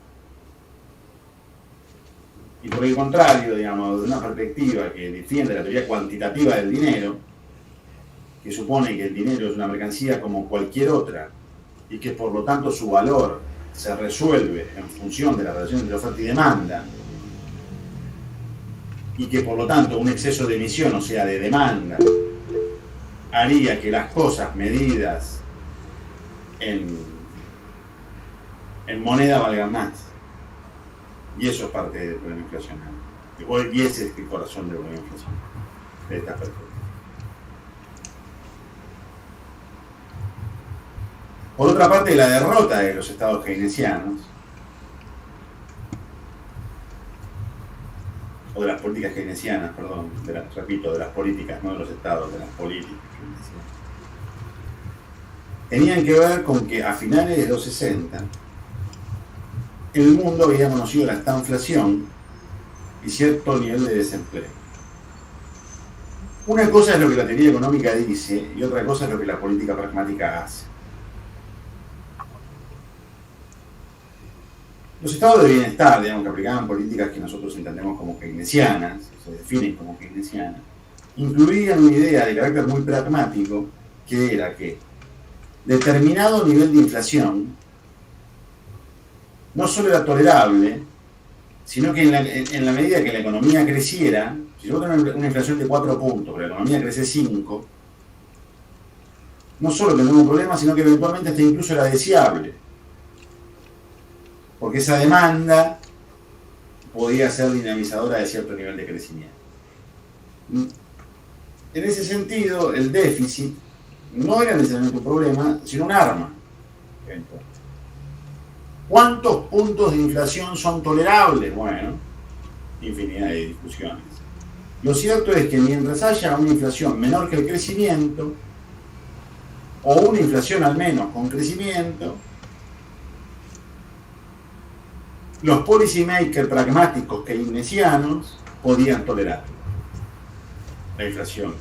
Y por el contrario, digamos, de una perspectiva que defiende la teoría cuantitativa del dinero, que supone que el dinero es una mercancía como cualquier otra y que por lo tanto su valor se resuelve en función de la relación entre oferta y demanda, y que por lo tanto un exceso de emisión, o sea, de demanda, haría que las cosas medidas en moneda valgan más. Y eso es parte del problema inflacionario. Y ese es el corazón del problema inflacionario, de esta perspectiva. Por otra parte, la derrota de los estados keynesianos, o de las políticas keynesianas, perdón, repito, de las políticas, no de los estados, de las políticas keynesianas, tenían que ver con que a finales de los 60 el mundo había conocido la estanflación y cierto nivel de desempleo. Una cosa es lo que la teoría económica dice y otra cosa es lo que la política pragmática hace. Los estados de bienestar, digamos, que aplicaban políticas que nosotros entendemos como keynesianas, se definen como keynesianas, incluían una idea de carácter muy pragmático, que era que determinado nivel de inflación no solo era tolerable, sino que en la medida que la economía creciera, si yo tengo una inflación de 4 puntos, pero la economía crece 5, no solo tendremos un problema, sino que eventualmente hasta incluso era deseable. Porque esa demanda podía ser dinamizadora de cierto nivel de crecimiento. En ese sentido, el déficit no era necesariamente un problema, sino un arma. ¿Cuántos puntos de inflación son tolerables? Bueno, infinidad de discusiones. Lo cierto es que mientras haya una inflación menor que el crecimiento, o una inflación al menos con crecimiento, los policymakers pragmáticos keynesianos podían tolerar la inflación.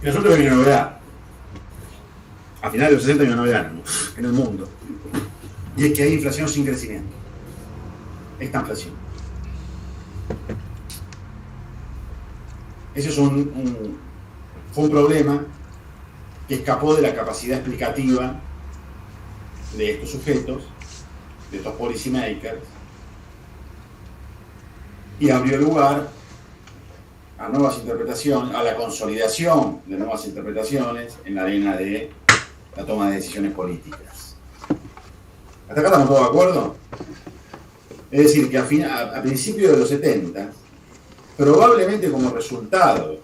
Y nosotros hay una novedad. A finales de los 60 hay una novedad en el mundo. Y es que hay inflación sin crecimiento. Esta inflación. Ese fue un problema que escapó de la capacidad explicativa de estos sujetos, de estos policymakers, y abrió lugar a nuevas interpretaciones, a la consolidación de nuevas interpretaciones en la arena de la toma de decisiones políticas. ¿Hasta acá estamos todos de acuerdo? Es decir, que a principios de los 70, probablemente como resultado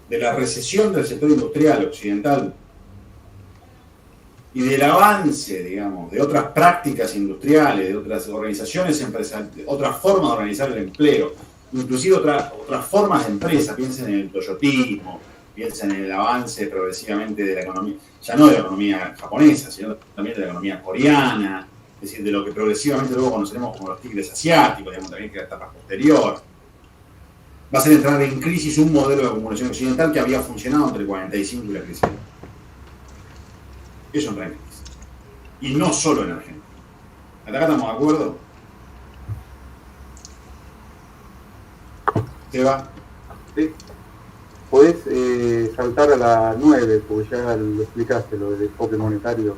de la recesión del sector industrial occidental y del avance, digamos, de otras prácticas industriales, de otras organizaciones empresariales, otras formas de organizar el empleo, inclusive otras formas de empresa, piensen en el toyotismo, piensen en el avance progresivamente de la economía, ya no de la economía japonesa, sino también de la economía coreana, es decir, de lo que progresivamente luego conoceremos como los tigres asiáticos, digamos, también que la etapa posterior, va a ser entrar en crisis un modelo de acumulación occidental que había funcionado entre el 45 y la crisis. Eso entra en crisis. Y no solo en Argentina. ¿Hasta acá estamos de acuerdo? ¿Te va? Sí. Podés saltar a la 9, porque ya lo explicaste, lo del enfoque monetario.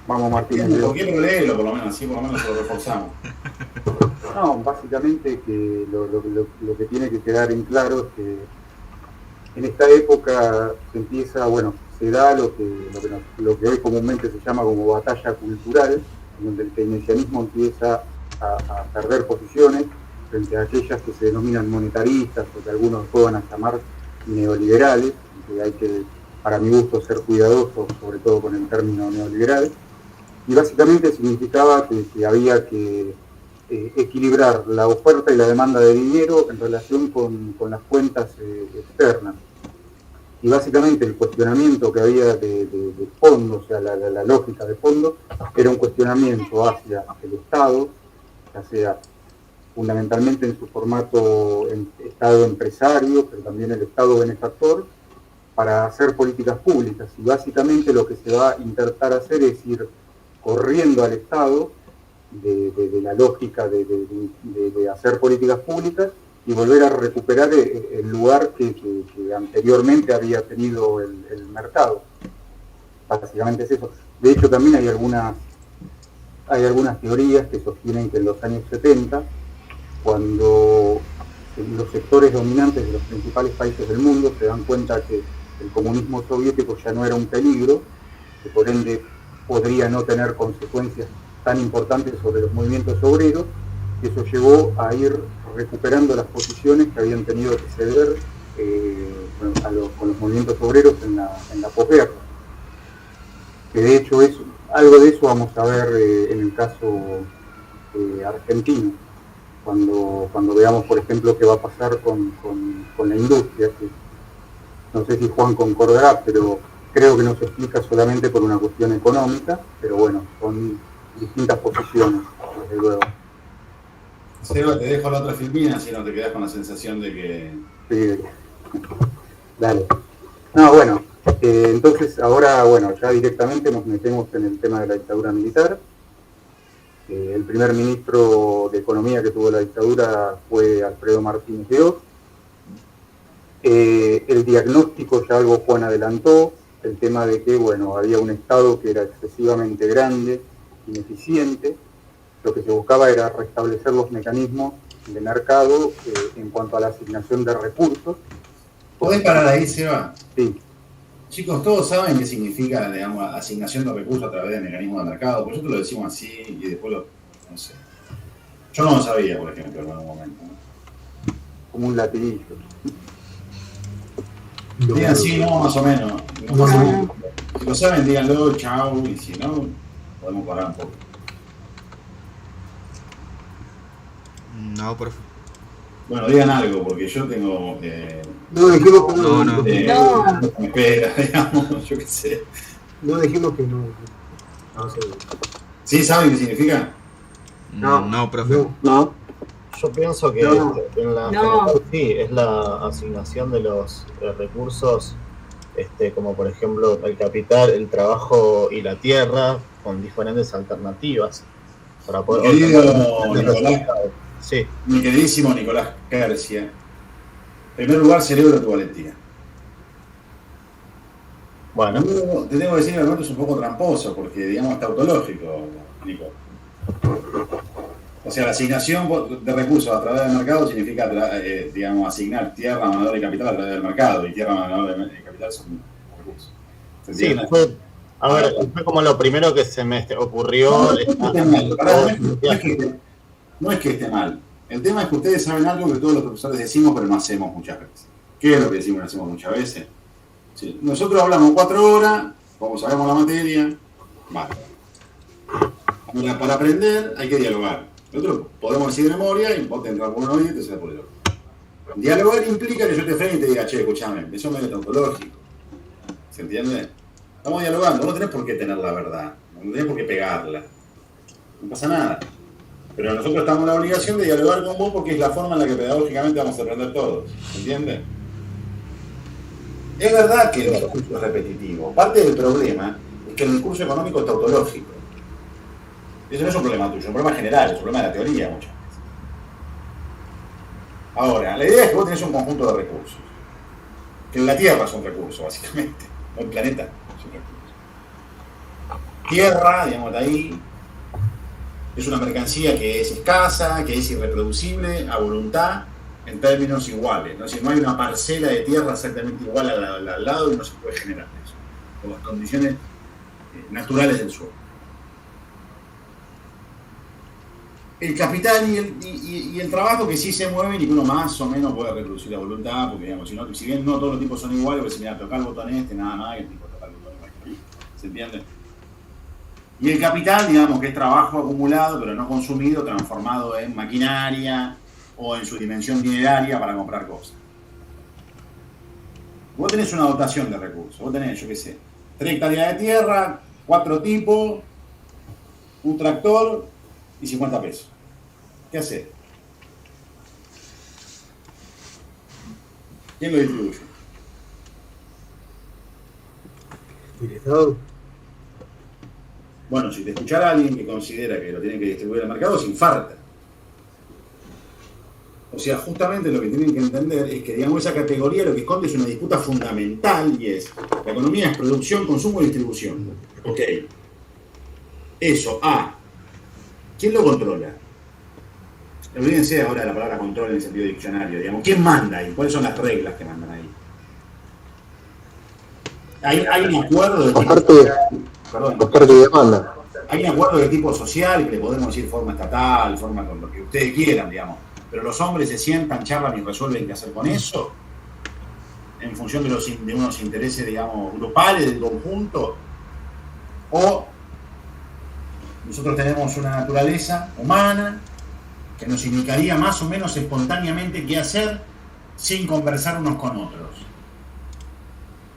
Vamos, Martín. ¿Por qué no leerlo, por lo menos? Así por lo menos lo reforzamos. No, básicamente que lo que tiene que quedar en claro es que en esta época se empieza, se da lo que hoy comúnmente se llama como batalla cultural, donde el keynesianismo empieza a perder posiciones frente a aquellas que se denominan monetaristas o que algunos puedan llamar neoliberales, que hay que, para mi gusto, ser cuidadosos, sobre todo con el término neoliberal, y básicamente significaba que había que equilibrar la oferta y la demanda de dinero en relación con las cuentas externas. Y básicamente el cuestionamiento que había de fondo, o sea, la lógica de fondo, era un cuestionamiento hacia el Estado, ya sea fundamentalmente en su formato Estado empresario, pero también el Estado benefactor, para hacer políticas públicas. Y básicamente lo que se va a intentar hacer es ir corriendo al Estado de la lógica de hacer políticas públicas y volver a recuperar el lugar que anteriormente había tenido el mercado. Básicamente es eso. De hecho, también hay algunas teorías que sostienen que en los años 70, cuando los sectores dominantes de los principales países del mundo se dan cuenta que el comunismo soviético ya no era un peligro, que por ende podría no tener consecuencias tan importantes sobre los movimientos obreros, que eso llevó a ir recuperando las posiciones que habían tenido que ceder con los movimientos obreros en la posguerra. Que de hecho algo de eso vamos a ver en el caso argentino, cuando veamos, por ejemplo, qué va a pasar con la industria, que no sé si Juan concordará, pero creo que no se explica solamente por una cuestión económica, pero bueno, son distintas posiciones, desde luego. Seba, te dejo la otra filmina, si no te quedas con la sensación de que... Sí, dale. No, bueno, entonces ahora, ya directamente nos metemos en el tema de la dictadura militar. El primer ministro de Economía que tuvo la dictadura fue Alfredo Martínez de Oz. El diagnóstico, ya algo Juan adelantó, el tema de que, había un Estado que era excesivamente grande, ineficiente. Lo que se buscaba era restablecer los mecanismos de mercado en cuanto a la asignación de recursos. ¿Podés parar ahí, Seba? Sí. Chicos, todos saben qué significa, digamos, asignación de recursos a través del mecanismo de mercado. Pues nosotros lo decimos así y después no sé. Yo no lo sabía, por ejemplo, en algún momento, ¿no? Como un latiguillo. Digan sí, no, más o menos. Si lo saben, díganlo, chao, y si no, podemos parar un poco. No, profe. Bueno, digan algo, porque yo tengo... No dijimos que no. No. Me espera, digamos, yo qué sé. No dijimos que no. No sé. ¿Sí saben qué significa? No, profe. No. Yo pienso que en la general, sí, es la asignación de los recursos, como por ejemplo el capital, el trabajo y la tierra, con diferentes alternativas para poder Sí. Mi queridísimo Nicolás Quercia, en primer lugar, celebro tu valentía. Bueno. Te tengo que decir que el momento es un poco tramposo, porque, digamos, es tautológico, Nico. O sea, la asignación de recursos a través del mercado significa, digamos, asignar tierra, mano de obra y capital a través del mercado, y tierra, mano de obra y capital son recursos. Sí, fue como lo primero que se me ocurrió. No es que esté mal. El tema es que ustedes saben algo que todos los profesores decimos, pero no hacemos muchas veces. ¿Qué es lo que decimos y no hacemos muchas veces? Sí. Nosotros hablamos 4 horas, como sabemos la materia, vale. Para aprender hay que dialogar. Nosotros podemos decir de memoria y vos te entras por un oído y te sale por el otro. Dialogar implica que yo te frene y te diga, che, escuchame, eso es medio tautológico. ¿Se entiende? Estamos dialogando, no tenés por qué tener la verdad, no tenés por qué pegarla. no pasa nada. Pero nosotros estamos en la obligación de dialogar con vos porque es la forma en la que pedagógicamente vamos a aprender todos, ¿entiendes? Es verdad que el discurso es repetitivo. Parte del problema es que el discurso económico es tautológico. Eso no es un problema tuyo, es un problema general, es un problema de la teoría muchas veces. Ahora, la idea es que vos tenés un conjunto de recursos. Que la Tierra es un recurso, básicamente. No el planeta es un recurso. Tierra, digamos, de ahí, es una mercancía que es escasa, que es irreproducible a voluntad en términos iguales, ¿no? Es decir, no hay una parcela de tierra exactamente igual al lado y no se puede generar eso, por las condiciones naturales del suelo. El capital y el trabajo que sí se mueven y que uno más o menos puede reproducir la voluntad, porque digamos, si bien no todos los tipos son iguales, porque si mira, tocar el botón nada, y el tipo tocar el botón igual. ¿Se entiende? Y el capital, digamos, que es trabajo acumulado, pero no consumido, transformado en maquinaria o en su dimensión dineraria para comprar cosas. Vos tenés una dotación de recursos, vos tenés, yo qué sé, 3 hectáreas de tierra, 4 tipos, un tractor y 50 pesos. ¿Qué hacés? ¿Quién lo distribuye? ¿El Estado? Bueno, si te escuchara alguien que considera que lo tiene que distribuir al mercado, se infarta. O sea, justamente lo que tienen que entender es que, digamos, esa categoría lo que esconde es una disputa fundamental y es, la economía es producción, consumo y distribución. Ok. Eso, ¿quién lo controla? Olvídense ahora de la palabra control en el sentido diccionario, digamos. ¿Quién manda ahí? ¿Cuáles son las reglas que mandan ahí? Hay un acuerdo de demanda. Hay un acuerdo de tipo social, que le podemos decir forma estatal, forma con lo que ustedes quieran, digamos. Pero los hombres se sientan, charlan y resuelven qué hacer con eso, en función de unos intereses, digamos, grupales, del conjunto. O nosotros tenemos una naturaleza humana que nos indicaría más o menos espontáneamente qué hacer sin conversar unos con otros.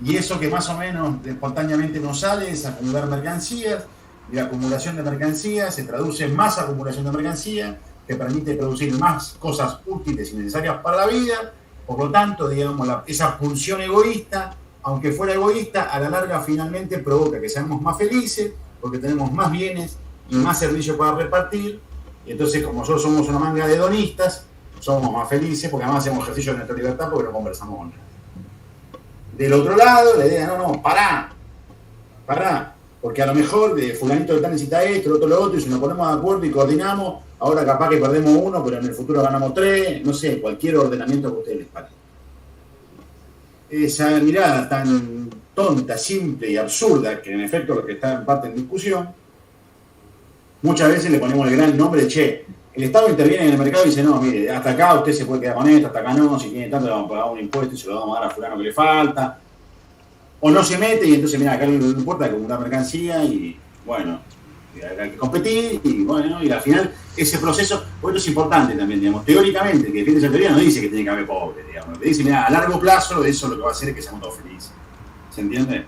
Y eso que más o menos espontáneamente nos sale es acumular mercancías, y la acumulación de mercancías se traduce en más acumulación de mercancías, que permite producir más cosas útiles y necesarias para la vida. Por lo tanto, digamos, esa pulsión egoísta, aunque fuera egoísta, a la larga finalmente provoca que seamos más felices, porque tenemos más bienes y más servicios para repartir. Y entonces, como nosotros somos una manga de hedonistas, somos más felices, porque además hacemos ejercicio de nuestra libertad, porque no conversamos con nadie. Del otro lado, la idea, no, pará, porque a lo mejor de fulanito de tal necesita esto, el otro lo otro, y si nos ponemos de acuerdo y coordinamos, ahora capaz que perdemos 1, pero en el futuro ganamos 3, no sé, cualquier ordenamiento que a ustedes les parezca. Esa mirada tan tonta, simple y absurda, que en efecto lo que está en parte en discusión, muchas veces le ponemos el gran nombre de, el Estado interviene en el mercado y dice, no, mire, hasta acá usted se puede quedar con esto, hasta acá no, si tiene tanto le vamos a pagar un impuesto y se lo vamos a dar a fulano que le falta. O no se mete y entonces, mira, acá no importa acumular mercancía y, bueno, hay que competir y, bueno, y al final ese proceso, bueno, es importante también, digamos, teóricamente, el que defiende esa teoría no dice que tiene que haber pobres, digamos, le dice, mira, a largo plazo eso lo que va a hacer es que seamos todos felices. ¿Se entiende?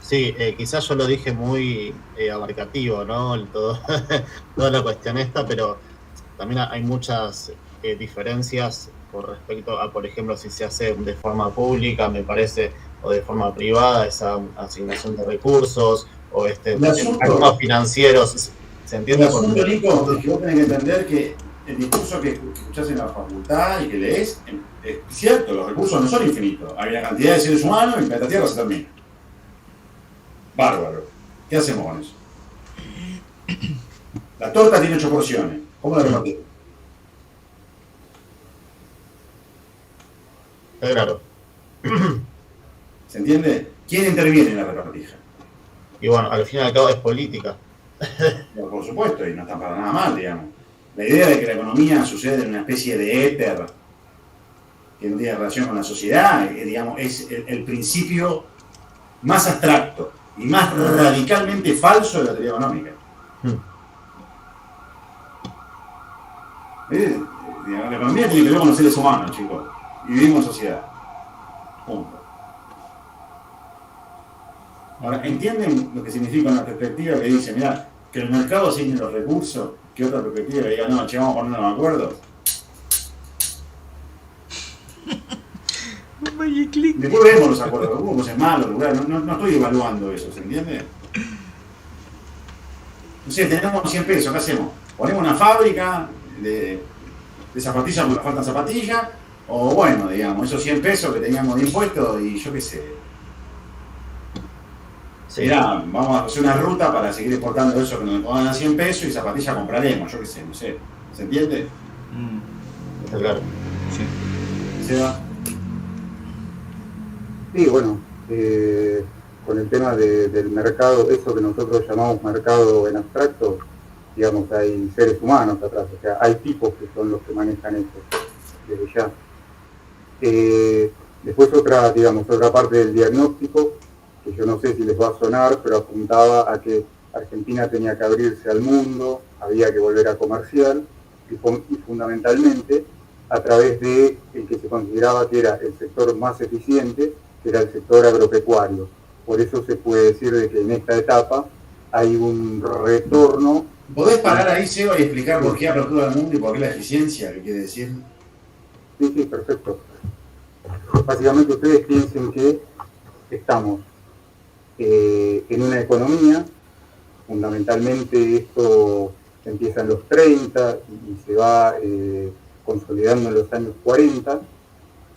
Sí, quizás yo lo dije muy abarcativo, ¿no? Toda la cuestión esta, pero también hay muchas diferencias con respecto a, por ejemplo, si se hace de forma pública, me parece, o de forma privada, esa asignación de recursos, o actos financieros. ¿Se entiende? El asunto, Nico, es que vos tenés que entender que el discurso que escuchás en la facultad y que lees, es cierto, los recursos no son infinitos. Hay una cantidad de seres humanos y el planeta Tierra se termina. Bárbaro. ¿Qué hacemos con eso? La torta tiene 8 porciones. ¿Cómo la repartimos? Claro. ¿Se entiende? ¿Quién interviene en la repartija? Y bueno, al fin y al cabo es política. Por supuesto, y no está para nada mal, digamos. La idea de que la economía sucede en una especie de éter que no tiene relación con la sociedad, digamos, es el principio más abstracto y más radicalmente falso de la teoría económica. La economía tiene que ver con los seres humanos, chicos, y vivimos en sociedad. Punto. Ahora, ¿entienden lo que significa una perspectiva que dice, mirá, que el mercado asigne los recursos, que otra perspectiva que diga, no, che, vamos a ponernos de acuerdo. Después vemos los acuerdos, hubo cosas malas, no estoy evaluando eso, ¿se entiende? No sé, tenemos 100 pesos, ¿qué hacemos? ¿Ponemos una fábrica de zapatillas porque nos faltan zapatillas? O bueno, digamos, esos 100 pesos que teníamos de impuestos y yo qué sé. Mirá, vamos a hacer una ruta para seguir exportando eso que nos pongan a 100 pesos y zapatillas compraremos, yo qué sé, no sé. ¿Se entiende? Está claro. Sí. ¿Se va? Sí, bueno, con el tema del mercado, eso que nosotros llamamos mercado en abstracto, digamos, hay seres humanos atrás, o sea, hay tipos que son los que manejan esto, desde ya. Después otra parte del diagnóstico, que yo no sé si les va a sonar, pero apuntaba a que Argentina tenía que abrirse al mundo, había que volver a comerciar, y fundamentalmente a través de el que se consideraba que era el sector más eficiente, que era el sector agropecuario. Por eso se puede decir de que en esta etapa hay un retorno. ¿Podés parar ahí, Seba, y explicar por qué apertura del mundo y por qué la eficiencia? ¿Qué quiere decir? Sí, perfecto. Básicamente ustedes piensen que estamos en una economía, fundamentalmente esto empieza en los 30 y se va consolidando en los años 40,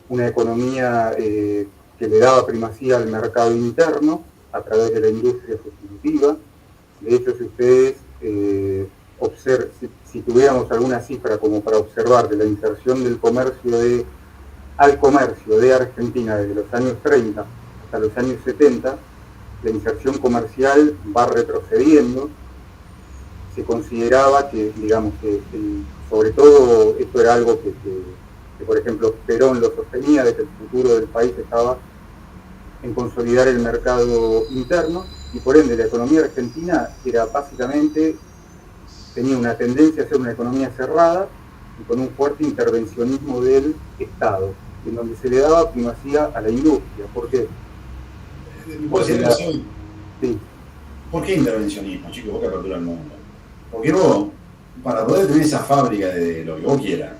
una economía que le daba primacía al mercado interno a través de la industria sustitutiva. De hecho, si ustedes si tuviéramos alguna cifra como para observar de la inserción del comercio al comercio de Argentina desde los años 30 hasta los años 70, la inserción comercial va retrocediendo. Se consideraba que, digamos, sobre todo esto era algo que, por ejemplo, Perón lo sostenía, de que el futuro del país estaba en consolidar el mercado interno, y por ende la economía argentina era básicamente, tenía una tendencia a ser una economía cerrada y con un fuerte intervencionismo del Estado, en donde se le daba primacía a la industria. ¿Por qué? Sí. ¿Por qué intervencionismo, chicos? ¿Por qué apertura al mundo? Porque vos, para poder tener esa fábrica de lo que vos quieras,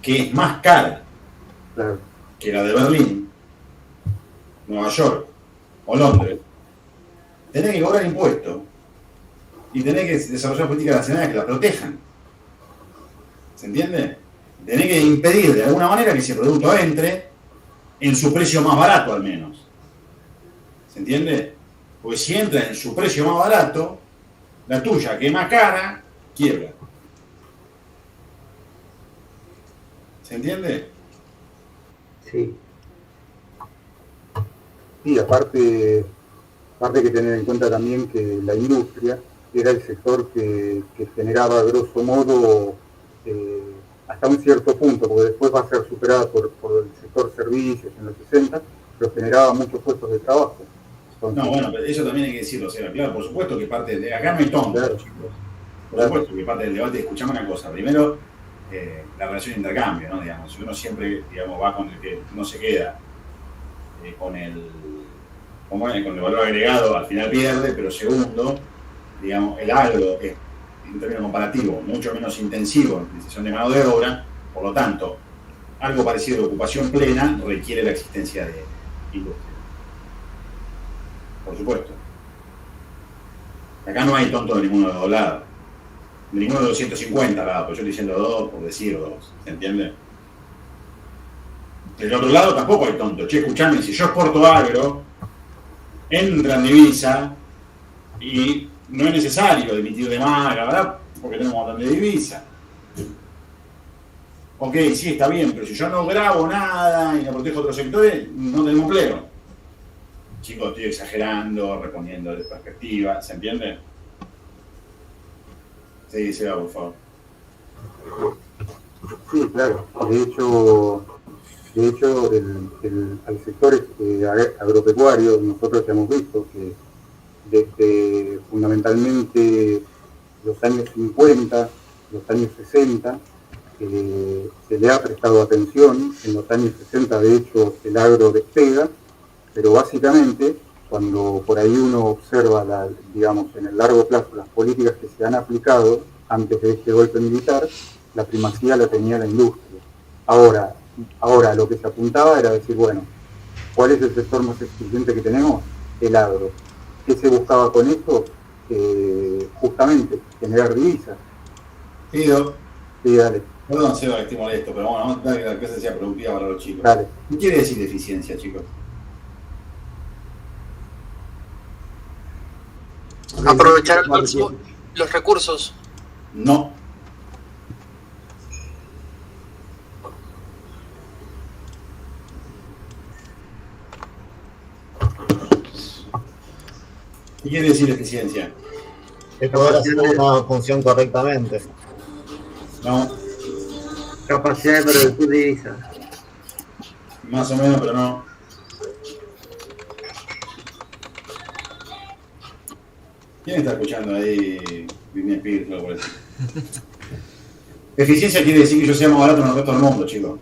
que es más cara que la de Berlín, Nueva York o Londres, tenés que cobrar impuestos y tenés que desarrollar políticas nacionales que la protejan. ¿Se entiende? Tenés que impedir de alguna manera que ese producto entre en su precio más barato al menos. ¿Se entiende? Porque si entra en su precio más barato, la tuya, que es más cara, quiebra. ¿Se entiende? Sí. Sí, aparte hay que tener en cuenta también que la industria era el sector que generaba, grosso modo, hasta un cierto punto, porque después va a ser superada por el sector servicios en los 60, pero generaba muchos puestos de trabajo. Entonces, no, bueno, pero eso también hay que decirlo, o sea, claro, por supuesto que parte de acá no hay tontos, claro, chicos. Por supuesto que parte del debate, escuchame una cosa, primero, la relación de intercambio, ¿no? Digamos, si uno siempre, digamos, va con el que no se queda con el valor agregado, al final pierde, pero segundo, digamos, el agro es, en términos comparativos, mucho menos intensivo en utilización de mano de obra, por lo tanto, algo parecido de ocupación plena requiere la existencia de industria. Por supuesto. Acá no hay tonto de ninguno de los dos lados. De ninguno de los 150 lados, pero yo estoy diciendo dos por decir dos. ¿Se entiende? Del otro lado tampoco hay tonto. Che, escuchame, si yo exporto agro, entra en divisa y no es necesario emitir de marca, ¿verdad? Porque tenemos un montón de divisa. Ok, sí, está bien, pero si yo no grabo nada y no protejo otros sectores, no tenemos empleo. Chicos, estoy exagerando, respondiendo de perspectiva, ¿se entiende? Sí, se va, por favor. Sí, claro. De hecho al sector agropecuario, nosotros ya hemos visto que desde fundamentalmente los años 50, los años 60, se le ha prestado atención. En los años 60, de hecho, el agro despega, pero básicamente cuando por ahí uno observa, digamos, en el largo plazo las políticas que se han aplicado antes de este golpe militar, la primacía la tenía la industria. Ahora lo que se apuntaba era decir, bueno, ¿cuál es el sector más eficiente que tenemos? El agro. ¿Qué se buscaba con eso? Justamente, generar divisas. Pido. Sí, dale. Perdón, Seba, que estoy molesto, pero bueno, vamos a dar que la clase sea productiva para los chicos. Dale. ¿Qué quiere decir eficiencia, chicos? Aprovechar al máximo los recursos. No. ¿Qué quiere decir eficiencia? Es poder hacer una función correctamente. No, Capacidad de producir divisas. más o menos, pero no. ¿Quién está escuchando ahí? Britney Spears, algo por eso. Eficiencia quiere decir que yo sea más barato en el resto del mundo, chicos.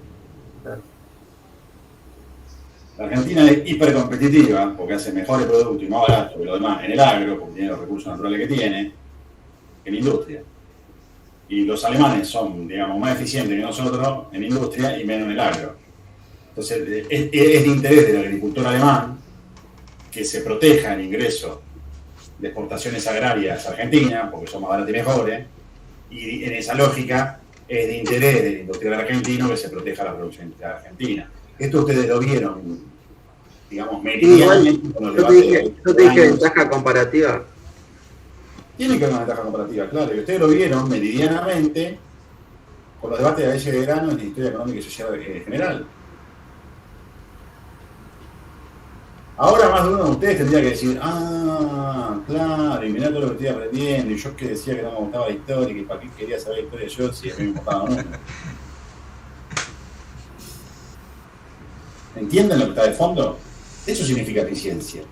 La Argentina es hipercompetitiva porque hace mejores productos y más baratos que los demás en el agro, porque tiene los recursos naturales que tiene, en industria. Y los alemanes son, digamos, más eficientes que nosotros en industria y menos en el agro. Entonces, es de interés del agricultor alemán que se proteja el ingreso de exportaciones agrarias a Argentina, porque son más baratos y mejores, y en esa lógica es de interés del industrial argentino que se proteja la producción argentina. Esto ustedes lo vieron, digamos, meridianamente con los debates. Yo te dije ventaja comparativa. Tiene que haber una ventaja comparativa, claro, y ustedes lo vieron meridianamente con los debates de veces de verano en la historia económica y social general. Ahora más de uno de ustedes tendría que decir, claro, y mirá todo lo que estoy aprendiendo, y yo que decía que no me gustaba la historia, y que para qué quería saber la historia yo si a mí me importaba mucho. ¿Entienden lo que está de fondo? Eso significa eficiencia.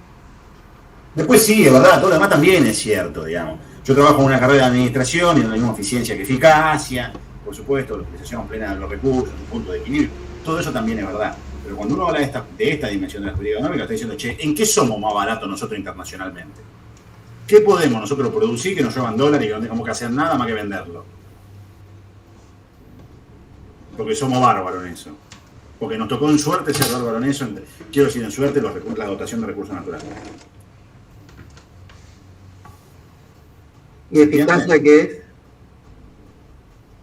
Después sí, es verdad, todo lo demás también es cierto, digamos. Yo trabajo en una carrera de administración y no hay la misma eficiencia que eficacia, por supuesto, la utilización plena de los recursos, un punto de equilibrio, todo eso también es verdad. Pero cuando uno habla de esta dimensión de la política económica, está diciendo, che, ¿en qué somos más baratos nosotros internacionalmente? ¿Qué podemos nosotros producir que nos llevan dólares y que no tengamos que hacer nada más que venderlo? Porque somos bárbaros en eso. Porque nos tocó en suerte ser bárbaros en eso. Quiero decir, en suerte la dotación de recursos naturales. ¿Y eficacia qué es?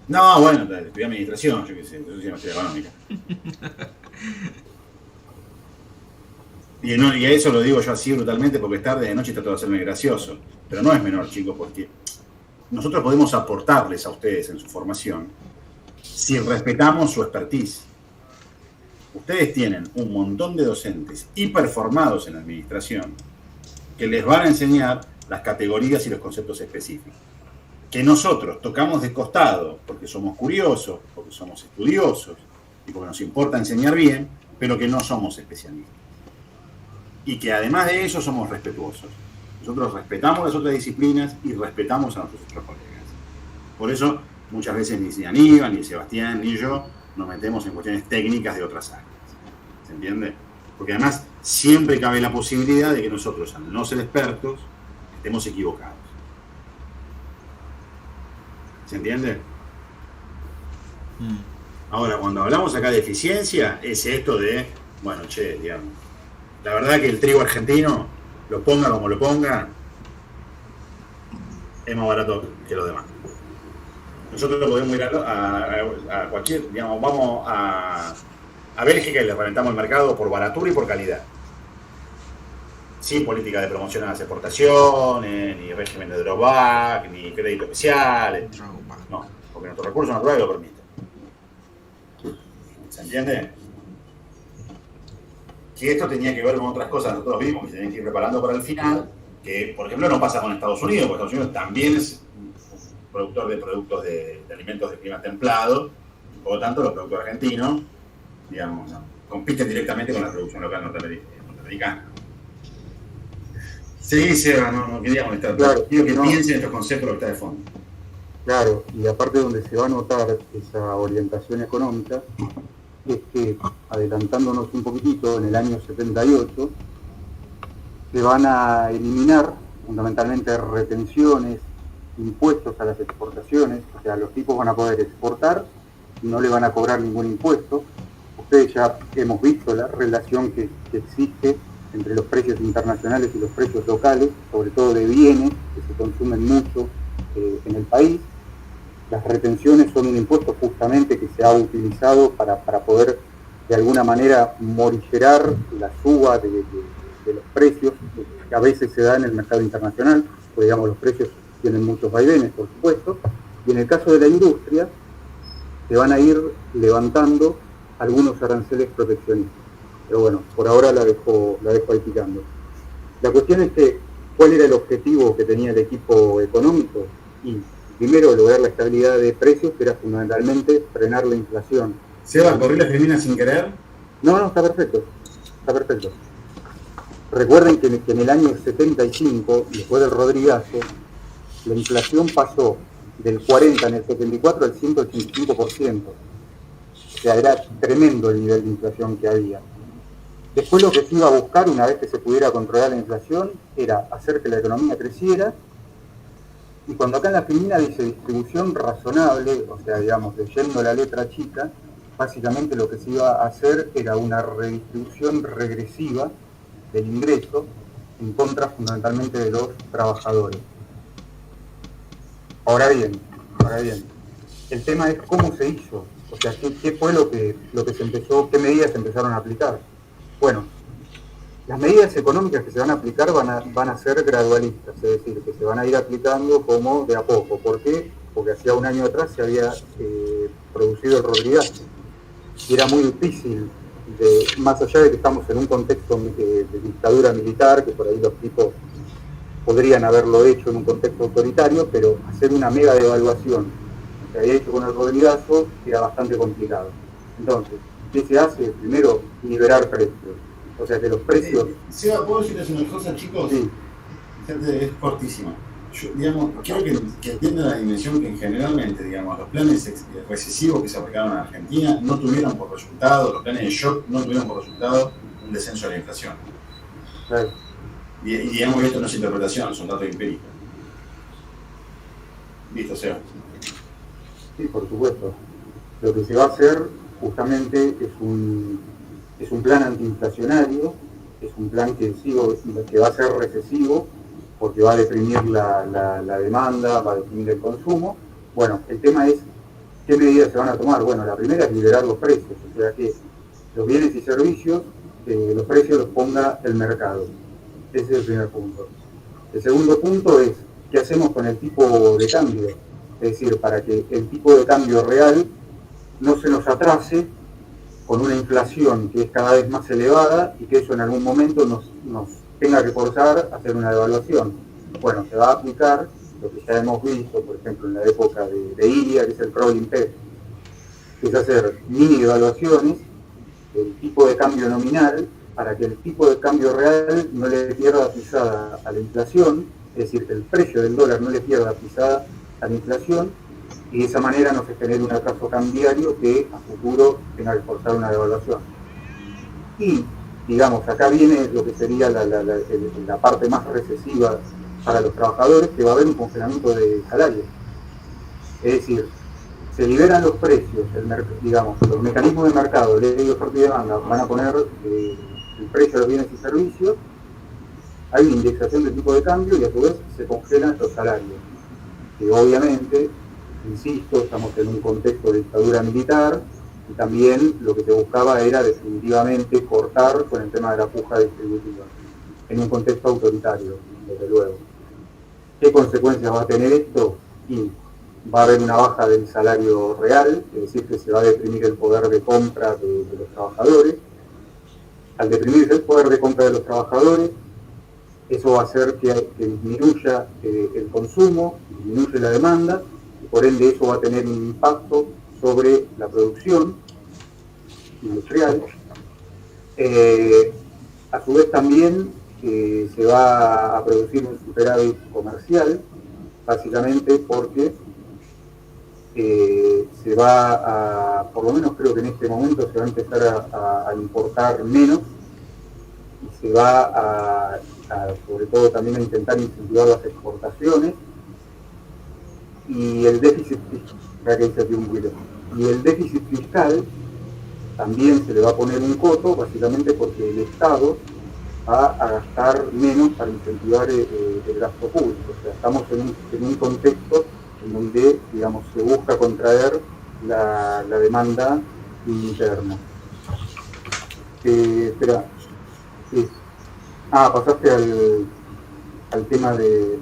No, bueno, estudié administración, yo qué sé, eso se llama historia económica. Y a eso lo digo yo así brutalmente porque es tarde de noche y trato de hacerme gracioso. Pero no es menor, chicos, porque nosotros podemos aportarles a ustedes en su formación si respetamos su expertise. Ustedes tienen un montón de docentes hiperformados en administración que les van a enseñar las categorías y los conceptos específicos. Que nosotros tocamos de costado porque somos curiosos, porque somos estudiosos y porque nos importa enseñar bien, pero que no somos especialistas. Y que además de eso somos respetuosos. Nosotros respetamos las otras disciplinas y respetamos a nuestros otros colegas. Por eso muchas veces ni Aníbal, ni Sebastián, ni yo nos metemos en cuestiones técnicas de otras áreas. ¿Se entiende? Porque además siempre cabe la posibilidad de que nosotros, al no ser expertos, estemos equivocados. ¿Se entiende? Ahora, cuando hablamos acá de eficiencia, es esto de, bueno, che, digamos, la verdad que el trigo argentino, lo ponga como lo ponga, es más barato que los demás. Nosotros lo podemos ir a cualquier, digamos, vamos a Bélgica y le reventamos el mercado por baratura y por calidad. Sin política de promoción a las exportaciones, ni régimen de drawback, ni crédito especial. No, porque nuestros recursos naturales lo permiten. ¿Se entiende? Que esto tenía que ver con otras cosas que nosotros vimos que se tienen que ir preparando para el final, que por ejemplo no pasa con Estados Unidos, porque Estados Unidos también es un productor de productos de alimentos de clima templado, y por lo tanto los productos argentinos, digamos, compiten directamente con la producción local norteamericana. Sí, Seba, no quería molestar, claro, quiero que piensen estos conceptos lo que está de fondo. Claro, y aparte donde se va a notar esa orientación económica es que, adelantándonos un poquitito, en el año 78, se van a eliminar fundamentalmente retenciones, impuestos a las exportaciones, o sea, los tipos van a poder exportar y no le van a cobrar ningún impuesto. Ustedes ya hemos visto la relación que existe entre los precios internacionales y los precios locales, sobre todo de bienes que se consumen mucho en el país. Las retenciones son un impuesto justamente que se ha utilizado para poder de alguna manera morigerar la suba de los precios que a veces se da en el mercado internacional, porque digamos los precios tienen muchos vaivenes, por supuesto, y en el caso de la industria se van a ir levantando algunos aranceles proteccionistas. Pero bueno, por ahora la dejo ahí picando. La cuestión es que, ¿cuál era el objetivo que tenía el equipo económico? Y primero, lograr la estabilidad de precios, que era fundamentalmente frenar la inflación. Seba, ¿corrí la femina sin querer? No, está perfecto. Está perfecto. Recuerden que en el año 75, después del Rodrigazo, la inflación pasó del 40 en el 74 al 185%. O sea, era tremendo el nivel de inflación que había. Después lo que se iba a buscar, una vez que se pudiera controlar la inflación, era hacer que la economía creciera. Y cuando acá en la femina dice distribución razonable, o sea, digamos, leyendo la letra chica, básicamente lo que se iba a hacer era una redistribución regresiva del ingreso en contra fundamentalmente de los trabajadores. Ahora bien, el tema es cómo se hizo, o sea, qué fue lo que se empezó, qué medidas se empezaron a aplicar. Bueno, las medidas económicas que se van a aplicar van a ser gradualistas, es decir, que se van a ir aplicando como de a poco. ¿Por qué? Porque hacía un año atrás se había producido el Rodrigazo y era muy difícil, más allá de que estamos en un contexto de dictadura militar, que por ahí los tipos podrían haberlo hecho en un contexto autoritario, pero hacer una mega devaluación que se había hecho con el Rodrigazo era bastante complicado. Entonces, ¿qué se hace? Primero, liberar precios. O sea, que los precios... Seba, ¿puedo decirles una cosa, chicos? Sí. Gente, es cortísima. Yo, digamos, quiero que entiendan la dimensión que generalmente, digamos, los planes recesivos que se aplicaron en Argentina no tuvieron por resultado, los planes de shock no tuvieron por resultado un descenso de la inflación. Claro. Y digamos que esto no es interpretación, son datos empíricos. ¿Listo, Seba? Sí, por supuesto. Lo que se va a hacer justamente es un plan antiinflacionario, es un plan que va a ser recesivo, porque va a deprimir la demanda, va a deprimir el consumo. Bueno, el tema es qué medidas se van a tomar. Bueno, la primera es liberar los precios, o sea que los bienes y servicios, los precios los ponga el mercado. Ese es el primer punto. El segundo punto es qué hacemos con el tipo de cambio, es decir, para que el tipo de cambio real no se nos atrase con una inflación que es cada vez más elevada y que eso en algún momento nos tenga que forzar a hacer una devaluación. Bueno, se va a aplicar lo que ya hemos visto, por ejemplo, en la época de Ilia, que es el crawling test, que es hacer mini devaluaciones del tipo de cambio nominal para que el tipo de cambio real no le pierda pisada a la inflación, es decir, que el precio del dólar no le pierda pisada a la inflación, y de esa manera no se genere un atraso cambiario que a futuro tenga que forzar una devaluación. Y, digamos, acá viene lo que sería la parte más recesiva para los trabajadores, que va a haber un congelamiento de salarios. Es decir, se liberan los precios, digamos, los mecanismos de mercado, ley de oferta y demanda, van a poner el precio de los bienes y servicios, hay una indexación del tipo de cambio y a su vez se congelan los salarios, que obviamente, insisto, estamos en un contexto de dictadura militar y también lo que se buscaba era definitivamente cortar con el tema de la puja distributiva, en un contexto autoritario, desde luego. ¿Qué consecuencias va a tener esto? Y va a haber una baja del salario real, es decir, que se va a deprimir el poder de compra de los trabajadores. Al deprimirse el poder de compra de los trabajadores, eso va a hacer que disminuya el consumo, disminuye la demanda, y por ende eso va a tener un impacto sobre la producción industrial. A su vez también se va a producir un superávit comercial, básicamente porque se va a, por lo menos creo que en este momento se va a empezar a importar menos y se va sobre todo también a intentar incentivar las exportaciones, y el déficit fiscal también se le va a poner un coto, básicamente porque el Estado va a gastar menos para incentivar el gasto público. O sea, estamos en un contexto en donde, digamos, se busca contraer la demanda interna. Espera. Pasaste al tema de...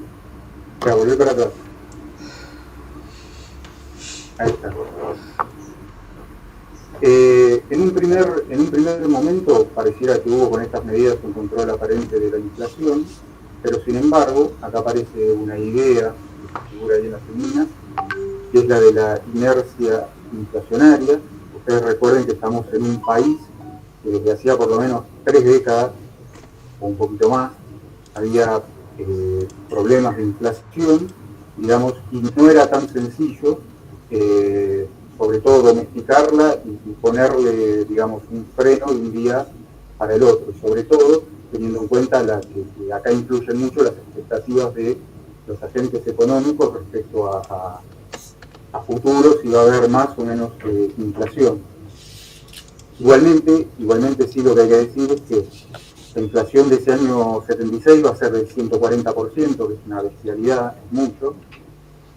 volver para atrás. Ahí está. En un primer momento pareciera que hubo con estas medidas un control aparente de la inflación, pero sin embargo, acá aparece una idea que figura ahí en las líneas, que es la de la inercia inflacionaria. Ustedes recuerden que estamos en un país que desde hacía por lo menos 3 décadas, o un poquito más, había problemas de inflación, digamos, y no era tan sencillo sobre todo domesticarla y ponerle, digamos, un freno de un día para el otro, sobre todo teniendo en cuenta que acá influyen mucho las expectativas de los agentes económicos respecto a futuro, si va a haber más o menos inflación. Igualmente sí, lo que hay que decir es que la inflación de ese año 76 va a ser del 140%, que es una bestialidad, es mucho,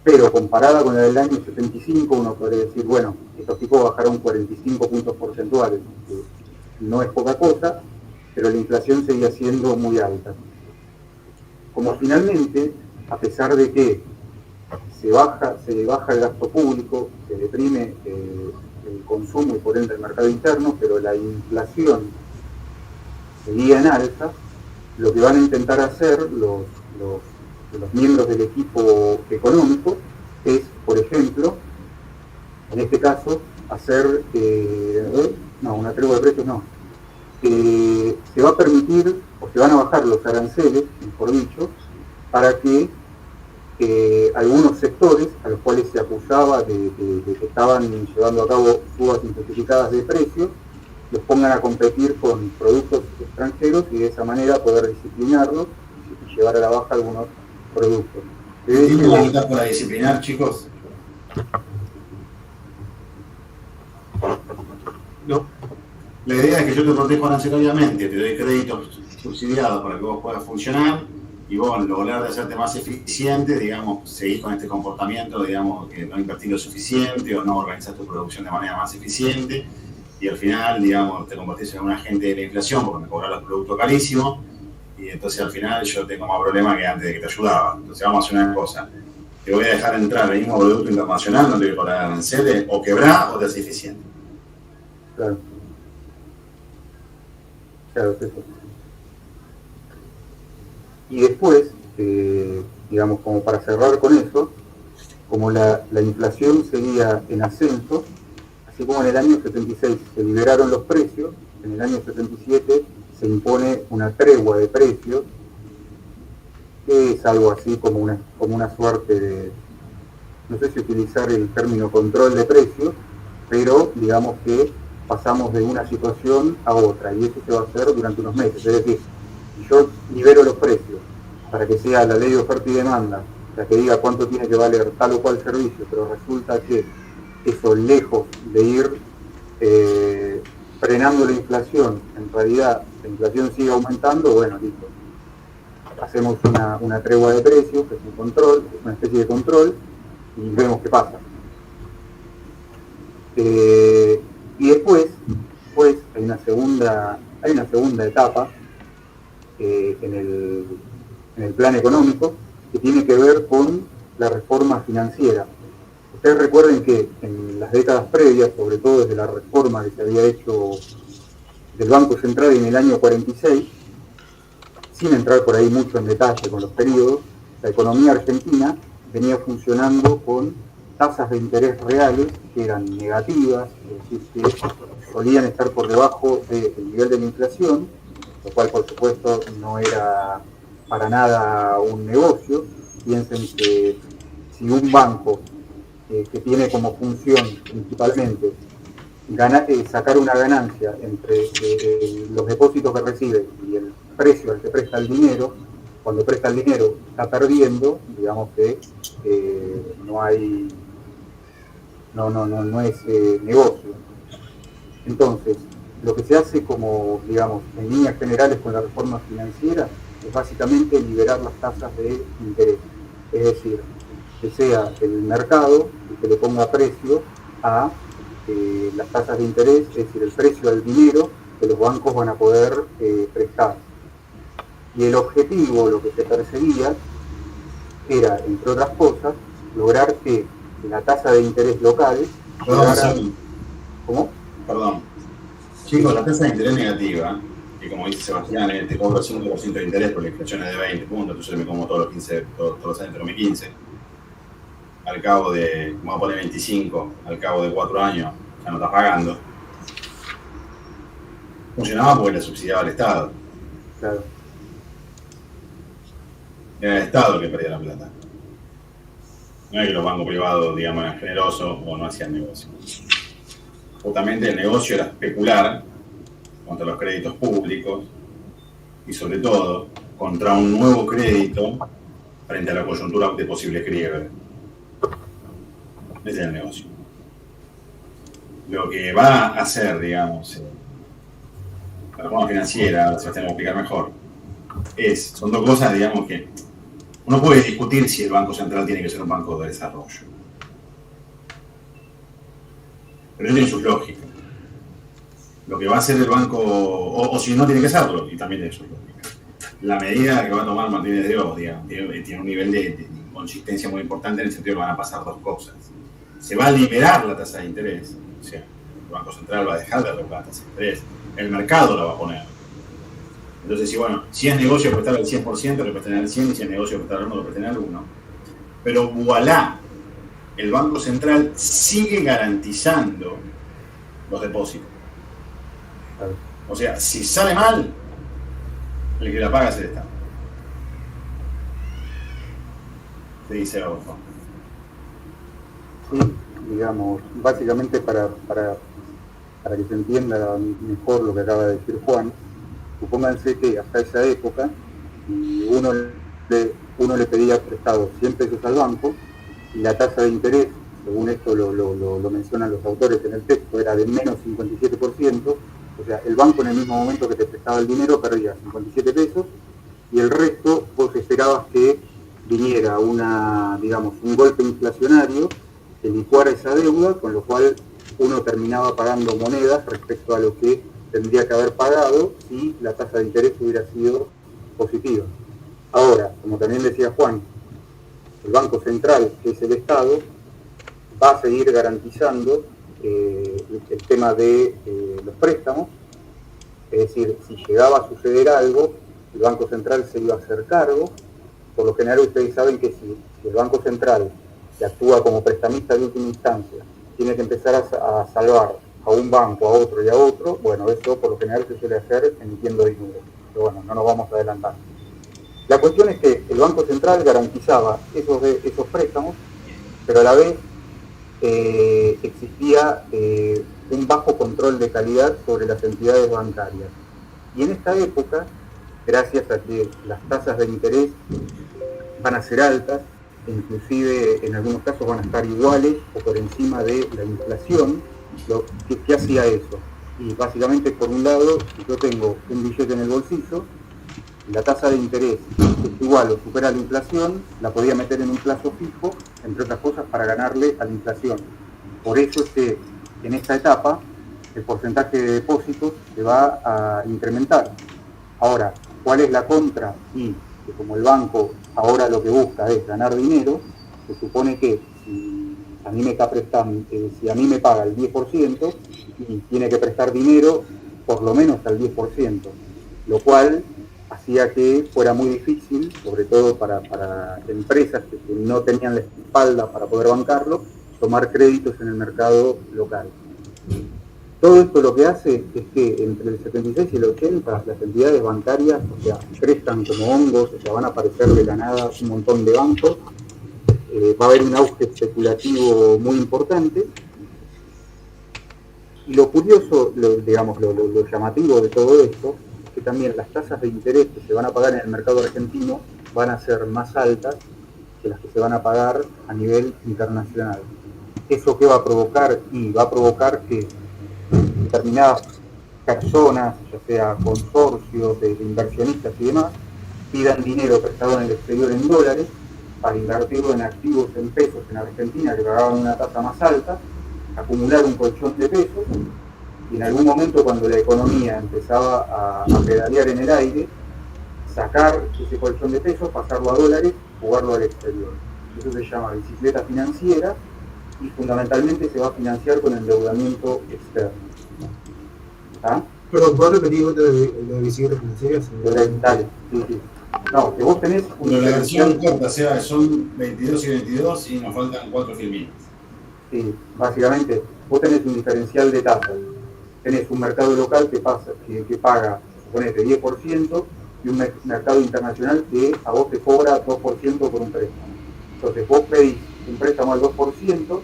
pero comparada con la del año 75, uno podría decir, bueno, estos tipos bajaron 45 puntos porcentuales, que no es poca cosa, pero la inflación seguía siendo muy alta. Como finalmente, a pesar de que se baja el gasto público, se deprime el consumo y por ende el mercado interno, pero la inflación seguía en alza, lo que van a intentar hacer los miembros del equipo económico es, por ejemplo, en este caso, hacer una tregua de precios, no. Se va a permitir, o se van a bajar los aranceles, mejor dicho, para que algunos sectores a los cuales se acusaba de que estaban llevando a cabo subas injustificadas de precios, los pongan a competir con productos extranjeros y de esa manera poder disciplinarlos y llevar a la baja algunos productos. ¿Tiene la mitad para disciplinar, chicos? No. La idea es que yo te protejo arancelariamente, te doy créditos subsidiados para que vos puedas funcionar y vos, en lugar de hacerte más eficiente, digamos, seguís con este comportamiento, digamos, que no invertís lo suficiente o no organizás tu producción de manera más eficiente y al final, digamos, te convertís en un agente de la inflación porque me cobras los productos carísimos. Y entonces al final yo tengo más problemas que antes de que te ayudaba. Entonces vamos a hacer una cosa. Te voy a dejar entrar el mismo producto internacional, no te voy a cobrar aranceles, o quebrás o te haces eficiente. Claro, es eso. Y después, digamos, como para cerrar con eso, como la inflación seguía en ascenso, así como en el año 76 se liberaron los precios, en el año 77 se impone una tregua de precios, que es algo así como una suerte de, no sé si utilizar el término control de precios, pero digamos que pasamos de una situación a otra, y eso se va a hacer durante unos meses. Es decir, si yo libero los precios para que sea la ley de oferta y demanda, la que diga cuánto tiene que valer tal o cual servicio, pero resulta que eso, lejos de ir frenando la inflación, en realidad la inflación sigue aumentando, bueno, listo. Hacemos una tregua de precios, que es un control, es una especie de control, y vemos qué pasa. Y después hay una segunda etapa en el plan económico que tiene que ver con la reforma financiera. Ustedes recuerden que en las décadas previas, sobre todo desde la reforma que se había hecho del Banco Central en el año 46, sin entrar por ahí mucho en detalle con los periodos, la economía argentina venía funcionando con tasas de interés reales que eran negativas, es decir, que solían estar por debajo del nivel de la inflación, lo cual por supuesto no era para nada un negocio. Piensen que si un banco que tiene como función principalmente sacar una ganancia entre los depósitos que recibe y el precio al que presta el dinero. Cuando presta el dinero está perdiendo, digamos que no es negocio. Entonces, lo que se hace como, digamos, en líneas generales con la reforma financiera es básicamente liberar las tasas de interés. Es decir, que sea el mercado el que le ponga precio a las tasas de interés, es decir, el precio al dinero que los bancos van a poder prestar. Y el objetivo, lo que se perseguía, era, entre otras cosas, lograr que la tasa de interés local llegara... ¿Cómo? Perdón. Chicos, la tasa de interés negativa, que como dice Sebastián, te cobro 5% de interés por la inflación es de 20 puntos, entonces me como todos los años, te comí 15. Al cabo de, vamos a poner 25, al cabo de 4 años, ya no estás pagando. Funcionaba porque le subsidiaba al Estado. Claro. Era el Estado el que perdía la plata. No es que los bancos privados, digamos, eran generosos o no hacían negocio. Justamente el negocio era especular contra los créditos públicos y sobre todo contra un nuevo crédito frente a la coyuntura de posible quiebre. Ese es el negocio. Lo que va a hacer, digamos, la reforma financiera, se va a tener que explicar mejor, son dos cosas, digamos, que uno puede discutir si el Banco Central tiene que ser un banco de desarrollo. Pero eso tiene sus lógicas. Lo que va a hacer el banco, o si no tiene que serlo, y también tiene sus lógicas. La medida que va a tomar Martínez de Oz, digamos, tiene un nivel de inconsistencia muy importante en el sentido que van a pasar dos cosas. Se va a liberar la tasa de interés, o sea, el Banco Central va a dejar de regular la tasa de interés, el mercado la va a poner. Entonces, si es negocio prestar el 100%, le prestan el 100%, y si es negocio prestar el 1%, le prestan el 1%. Pero voilà, el Banco Central sigue garantizando los depósitos. O sea, si sale mal, el que la paga es el Estado. Se dice Adolfo. Sí, digamos, básicamente para que se entienda mejor lo que acaba de decir Juan, supónganse que hasta esa época uno le pedía prestado 100 pesos al banco y la tasa de interés, según esto lo mencionan los autores en el texto, era de menos 57%, o sea, el banco en el mismo momento que te prestaba el dinero perdía 57 pesos y el resto vos esperabas que viniera un golpe inflacionario que licuara esa deuda, con lo cual uno terminaba pagando monedas respecto a lo que tendría que haber pagado si la tasa de interés hubiera sido positiva. Ahora, como también decía Juan, el Banco Central, que es el Estado, va a seguir garantizando el tema de los préstamos, es decir, si llegaba a suceder algo, el Banco Central se iba a hacer cargo. Por lo general ustedes saben que si el Banco Central, que actúa como prestamista de última instancia, tiene que empezar a salvar a un banco, a otro y a otro, bueno, eso por lo general se suele hacer emitiendo dinero. Pero bueno, no nos vamos a adelantar. La cuestión es que el Banco Central garantizaba esos préstamos, pero a la vez existía un bajo control de calidad sobre las entidades bancarias. Y en esta época, gracias a que las tasas de interés van a ser altas, inclusive en algunos casos van a estar iguales o por encima de la inflación, ¿qué hacía eso? Y básicamente, por un lado, si yo tengo un billete en el bolsillo, la tasa de interés es igual o supera la inflación, la podía meter en un plazo fijo, entre otras cosas, para ganarle a la inflación. Por eso es que en esta etapa el porcentaje de depósitos se va a incrementar. Ahora, ¿cuál es la contra? Y que como el banco ahora lo que busca es ganar dinero, se supone que si a mí me está prestando, si a mí me paga el 10% y tiene que prestar dinero por lo menos al 10%, lo cual hacía que fuera muy difícil, sobre todo para empresas que no tenían la espalda para poder bancarlo, tomar créditos en el mercado local. Todo esto lo que hace es que entre el 76 y el 80 las entidades bancarias, o sea, prestan como hongos, o sea, van a aparecer de la nada un montón de bancos, va a haber un auge especulativo muy importante Y lo curioso, lo llamativo de todo esto, es que también las tasas de interés que se van a pagar en el mercado argentino van a ser más altas que las que se van a pagar a nivel internacional. ¿Eso qué va a provocar? Y va a provocar que determinadas personas, ya sea consorcios de inversionistas y demás, pidan dinero prestado en el exterior en dólares para invertirlo en activos en pesos en Argentina que pagaban una tasa más alta, acumular un colchón de pesos y en algún momento cuando la economía empezaba a pedalear en el aire, sacar ese colchón de pesos, pasarlo a dólares, jugarlo al exterior. Eso se llama bicicleta financiera y fundamentalmente se va a financiar con endeudamiento externo. ¿Ah? Perdón, ¿puedo repetir otra de la bicicleta financiera? Dale, sí. No, que vos tenés un pero la versión corta, o sea, son 22 y 22 y nos faltan 4 filminas. Sí, básicamente, vos tenés un diferencial de tasas. Tenés un mercado local que paga, suponete, 10%, y un mercado internacional que a vos te cobra 2% por un préstamo. Entonces vos pedís un préstamo al 2%,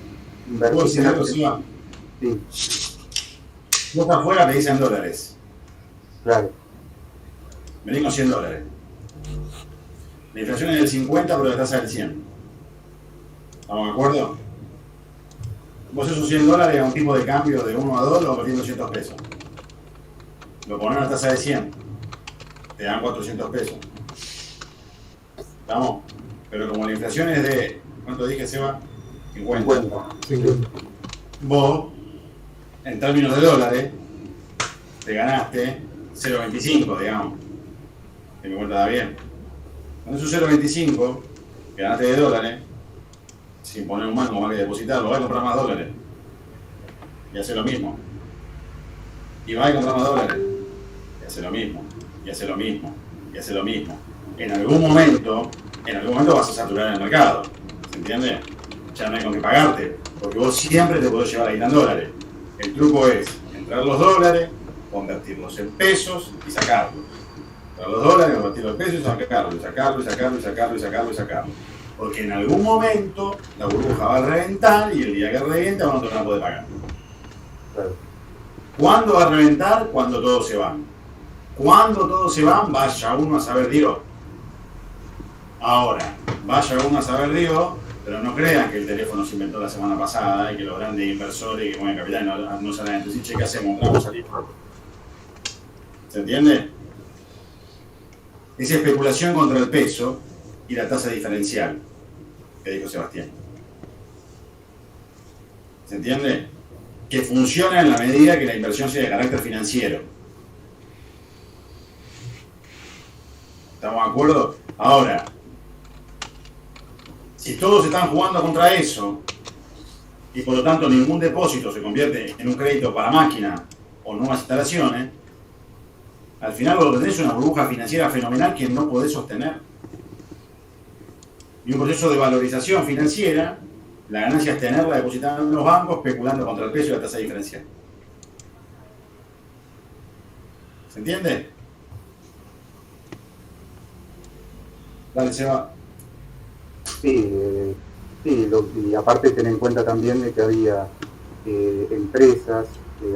invertís en Argentina. Sí. Vos afuera pedís en dólares. Claro. Venimos 100 dólares. La inflación es del 50, pero la tasa es del 100. ¿Estamos de acuerdo? Vos esos 100 dólares a un tipo de cambio de 1 a 2 lo convertís en 200 pesos. Lo ponés a la tasa de 100. Te dan 400 pesos. ¿Estamos? Pero como la inflación es de... ¿Cuánto dije, Seba? 50. Vos, en términos de dólares, te ganaste 0,25, digamos. Que me cuenta bien. Con esos 0,25 que ganaste de dólares, sin poner un mango más que depositarlo, vas a comprar más dólares. Y hace lo mismo. Y vas a comprar más dólares. Y hace lo mismo. Y hace lo mismo. Y hace lo mismo. En algún momento vas a saturar el mercado. ¿Se entiende? Ya no hay con qué pagarte. Porque vos siempre te podés llevar la guita en dólares. El truco es entrar los dólares, convertirlos en pesos y sacarlos. Entrar los dólares, convertirlos en pesos y sacarlos. Porque en algún momento la burbuja va a reventar y el día que revienta uno no va a poder pagar. ¿Cuándo va a reventar? Cuando todos se van. Cuando todos se van, vaya uno a saber Dios. Ahora, vaya uno a saber Dios, pero no crean que el teléfono se inventó la semana pasada y que los grandes inversores que mueven capital no salen a decir, che, ¿qué hacemos? Vamos a salir. ¿Se entiende? Es especulación contra el peso y la tasa diferencial, que dijo Sebastián. ¿Se entiende? Que funciona en la medida que la inversión sea de carácter financiero. ¿Estamos de acuerdo? Ahora, si todos están jugando contra eso y por lo tanto ningún depósito se convierte en un crédito para máquina o nuevas instalaciones, al final lo que tenés es una burbuja financiera fenomenal que no podés sostener. Y un proceso de valorización financiera, la ganancia es tenerla depositada en los bancos especulando contra el precio y la tasa diferencial. ¿Se entiende? Dale, Seba. Sí, y aparte ten en cuenta también de que había empresas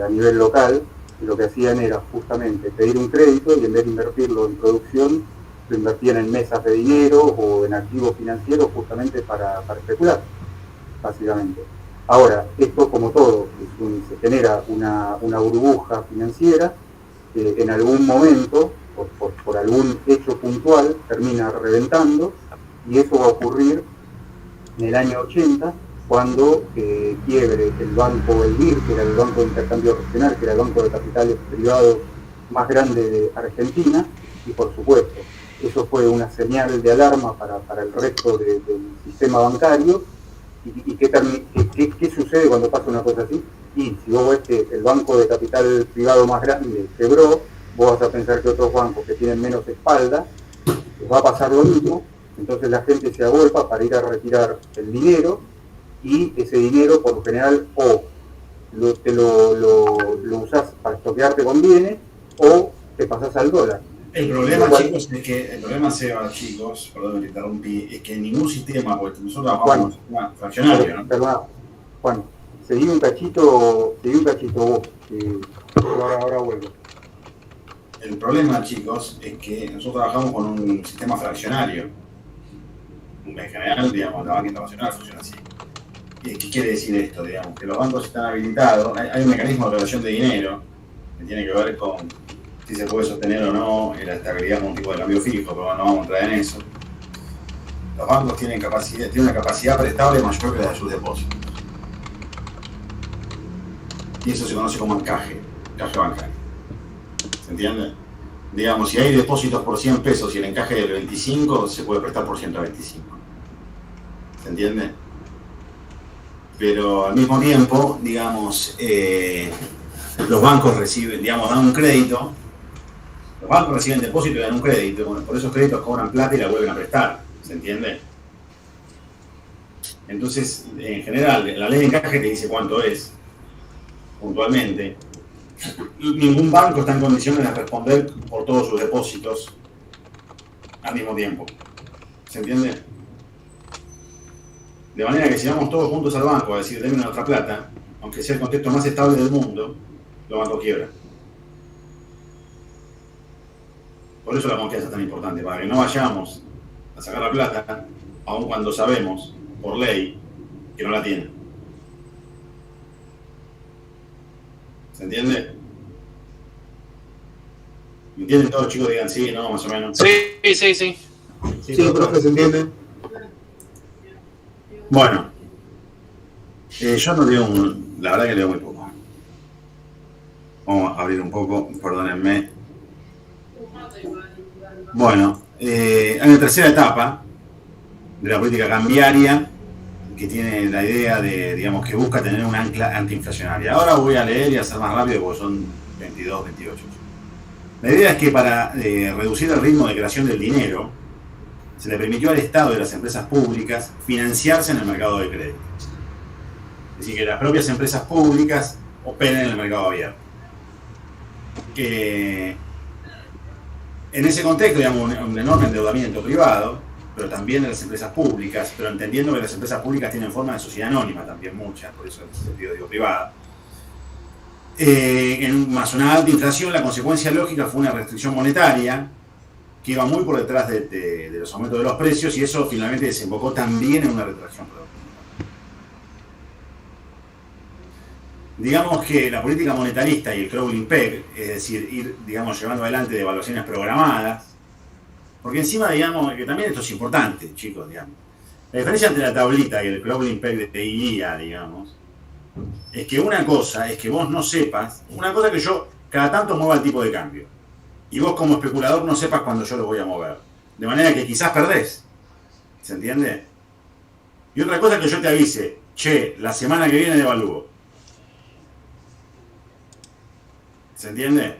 a nivel local que lo que hacían era justamente pedir un crédito y en vez de invertirlo en producción, lo invertían en mesas de dinero o en activos financieros justamente para especular, básicamente. Ahora, esto como todo, se genera una burbuja financiera que en algún momento, por algún hecho puntual, termina reventando, y eso va a ocurrir en el año 80, cuando quiebre el banco El BIR, que era el banco de intercambio regional, que era el banco de capitales privados más grande de Argentina, y por supuesto, eso fue una señal de alarma para el resto del sistema bancario. ¿Y qué sucede cuando pasa una cosa así? Y si vos ves que el banco de capital privado más grande quebró, vos vas a pensar que otros bancos que tienen menos espalda, les va a pasar lo mismo, entonces la gente se agolpa para ir a retirar el dinero, y ese dinero por lo general o lo usás para estoquearte con bienes o te pasás al dólar. El problema, chicos, es que el problema, Seba, chicos, perdón que te interrumpí, es que en ningún sistema, porque nosotros trabajamos en un sistema fraccionario, ¿no? Perdón, Juan, seguí un cachito vos, ahora vuelvo. El problema, chicos, es que nosotros trabajamos con un sistema fraccionario. En general, digamos, la banca internacional funciona así. ¿Qué quiere decir esto? Digamos, que los bancos están habilitados, hay un mecanismo de relación de dinero que tiene que ver con si se puede sostener o no la estabilidad con un tipo de cambio fijo, pero no vamos a entrar en eso. Los bancos tienen una capacidad prestable mayor que la de sus depósitos. Y eso se conoce como encaje bancario. ¿Se entiende? Digamos, si hay depósitos por 100 pesos y el encaje del 25, se puede prestar por 125. ¿Se entiende? Pero al mismo tiempo, digamos, los bancos reciben, digamos, dan un crédito. Los bancos reciben depósito y dan un crédito. Bueno, por esos créditos cobran plata y la vuelven a prestar. ¿Se entiende? Entonces, en general, la ley de encaje te dice cuánto es, puntualmente. Ningún banco está en condiciones de responder por todos sus depósitos al mismo tiempo. ¿Se entiende? De manera que si vamos todos juntos al banco a decir, denme nuestra plata, aunque sea el contexto más estable del mundo, los bancos quiebran. Por eso la confianza es tan importante, para que no vayamos a sacar la plata, aun cuando sabemos, por ley, que no la tienen. ¿Se entiende? ¿Me entienden todos, chicos? Digan sí, ¿no? Más o menos. Sí. Sí, profe, se entiende. Bueno, yo no leo, la verdad que leo muy poco. Vamos a abrir un poco, perdónenme. Bueno, hay una tercera etapa de la política cambiaria que tiene la idea de, digamos, que busca tener un ancla antiinflacionaria. Ahora voy a leer y hacer más rápido porque son 22, 28. La idea es que para reducir el ritmo de creación del dinero, se le permitió al Estado y a las empresas públicas financiarse en el mercado de crédito. Es decir, que las propias empresas públicas operen en el mercado abierto. En ese contexto, digamos, un enorme endeudamiento privado, pero también de las empresas públicas, pero entendiendo que las empresas públicas tienen forma de sociedad anónima también muchas, por eso en ese sentido digo privada. Más una alta inflación, la consecuencia lógica fue una restricción monetaria que iba muy por detrás de los aumentos de los precios, y eso finalmente desembocó también en una retracción productiva. Digamos que la política monetarista y el crawling peg, es decir, ir, digamos, llevando adelante devaluaciones programadas, porque encima, digamos, que también esto es importante, chicos, digamos. La diferencia entre la tablita y el crawling peg de IA, digamos, es que una cosa es que vos no sepas, una cosa es que yo cada tanto mueva el tipo de cambio, y vos como especulador no sepas cuándo yo lo voy a mover. De manera que quizás perdés. ¿Se entiende? Y otra cosa es que yo te avise, che, la semana que viene devalúo. ¿Se entiende?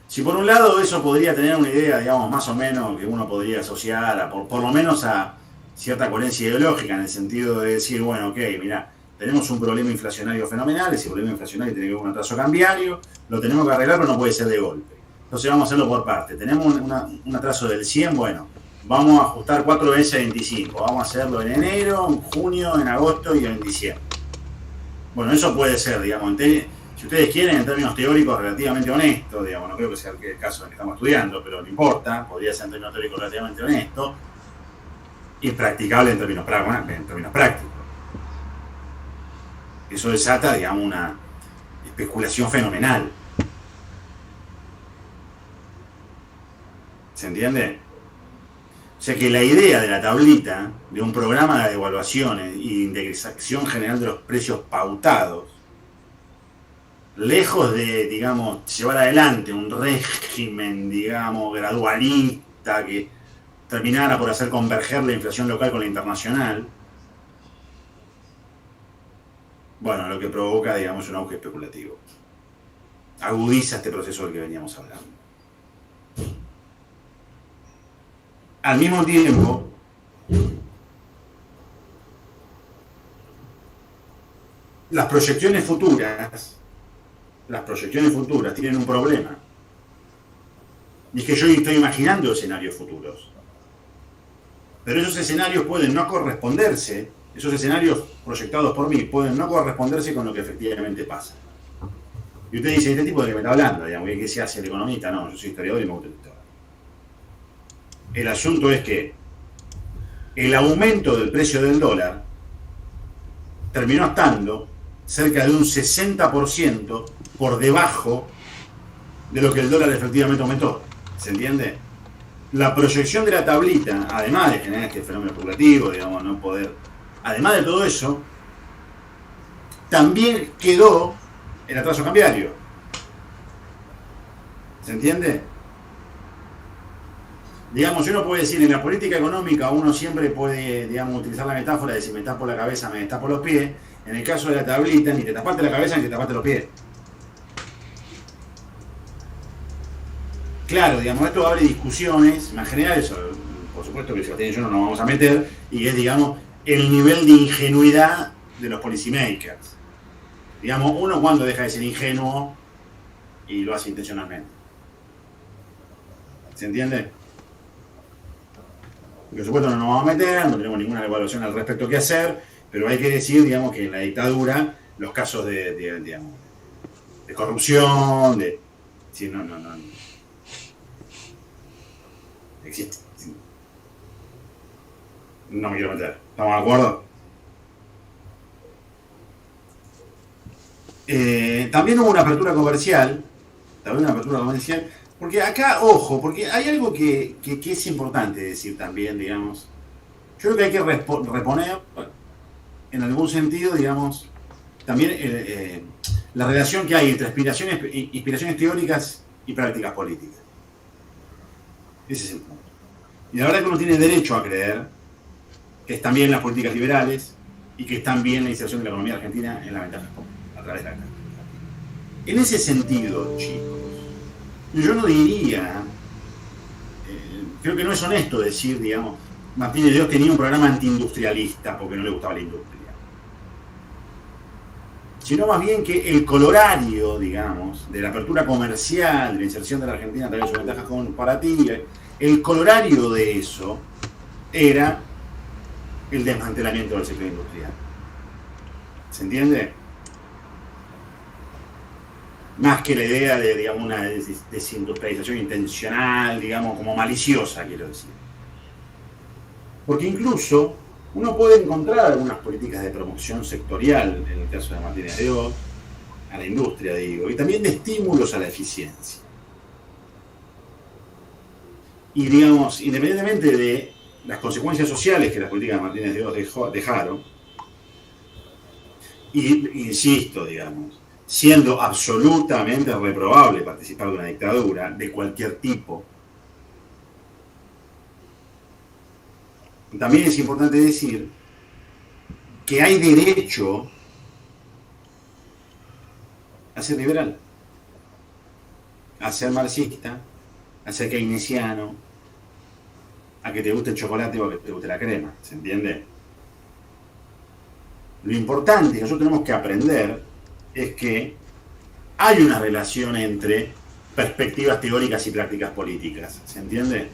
Si por un lado eso podría tener una idea, digamos, más o menos que uno podría asociar a, por lo menos a cierta coherencia ideológica, en el sentido de decir, bueno, ok, mirá, tenemos un problema inflacionario fenomenal, ese problema inflacionario tiene que ver con un atraso cambiario, lo tenemos que arreglar, pero no puede ser de golpe. Entonces vamos a hacerlo por parte. Tenemos un atraso del 100, bueno, vamos a ajustar 4 veces a 25. Vamos a hacerlo en enero, en junio, en agosto y en diciembre. Bueno, eso puede ser, digamos, si ustedes quieren, en términos teóricos, relativamente honesto, digamos, no creo que sea el caso en el que estamos estudiando, pero no importa, podría ser en términos teóricos relativamente honesto y practicable en términos prácticos. Eso desata, digamos, una especulación fenomenal. ¿Se entiende? O sea que la idea de la tablita, de un programa de devaluaciones y de indexación general de los precios pautados, lejos de, digamos, llevar adelante un régimen, digamos, gradualista que terminara por hacer converger la inflación local con la internacional, bueno, lo que provoca, digamos, un auge especulativo. Agudiza este proceso del que veníamos hablando. Al mismo tiempo, las proyecciones futuras tienen un problema. Y es que yo estoy imaginando escenarios futuros. Pero esos escenarios pueden no corresponderse esos escenarios proyectados por mí pueden no corresponderse con lo que efectivamente pasa. Y usted dice, ¿este tipo de qué me está hablando? Digamos, ¿qué se hace el economista? No, yo soy historiador y me gusta la historia. El asunto es que el aumento del precio del dólar terminó estando cerca de un 60% por debajo de lo que el dólar efectivamente aumentó. ¿Se entiende? La proyección de la tablita, además de generar este fenómeno especulativo, digamos, no poder, además de todo eso, también quedó el atraso cambiario. ¿Se entiende? Digamos, uno puede decir, en la política económica uno siempre puede, digamos, utilizar la metáfora de si me tapo la cabeza, me tapo los pies. En el caso de la tablita, ni te tapaste la cabeza ni te tapaste los pies. Claro, digamos, esto abre discusiones más generales, por supuesto que Sebastián y yo no nos vamos a meter, y es, digamos, el nivel de ingenuidad de los policymakers. Digamos, uno cuando deja de ser ingenuo y lo hace intencionalmente. ¿Se entiende? Por supuesto no nos vamos a meter, no tenemos ninguna evaluación al respecto que hacer, pero hay que decir, digamos, que en la dictadura los casos de corrupción, sí, no existe. No me quiero meter. ¿Estamos de acuerdo? También hubo una apertura comercial. Porque acá, ojo, porque hay algo que es importante decir también, digamos. Yo creo que hay que reponer, en algún sentido, digamos, también la relación que hay entre inspiraciones teóricas y prácticas políticas. Ese es el punto. Y la verdad que uno tiene derecho a creer que están bien las políticas liberales y que están bien la inserción de la economía argentina en la ventaja a través de la ventaja. En ese sentido, chicos, yo no diría, creo que no es honesto decir, digamos, Martínez de Oz tenía un programa antiindustrialista porque no le gustaba la industria. Sino más bien que el colorario, digamos, de la apertura comercial, de la inserción de la Argentina a través de sus ventajas comparativas, el colorario de eso era el desmantelamiento del sector industrial. ¿Se entiende? Más que la idea de, digamos, una desindustrialización intencional, digamos, como maliciosa, quiero decir. Porque incluso uno puede encontrar algunas políticas de promoción sectorial, en el caso de Martínez de Oz, a la industria, digo, y también de estímulos a la eficiencia. Y, digamos, independientemente de las consecuencias sociales que las políticas de Martínez de Oz dejaron, y insisto, digamos, siendo absolutamente reprobable participar de una dictadura de cualquier tipo, también es importante decir que hay derecho a ser liberal, a ser marxista, a ser keynesiano, a que te guste el chocolate o a que te guste la crema, ¿se entiende? Lo importante que nosotros tenemos que aprender es que hay una relación entre perspectivas teóricas y prácticas políticas, ¿se entiende?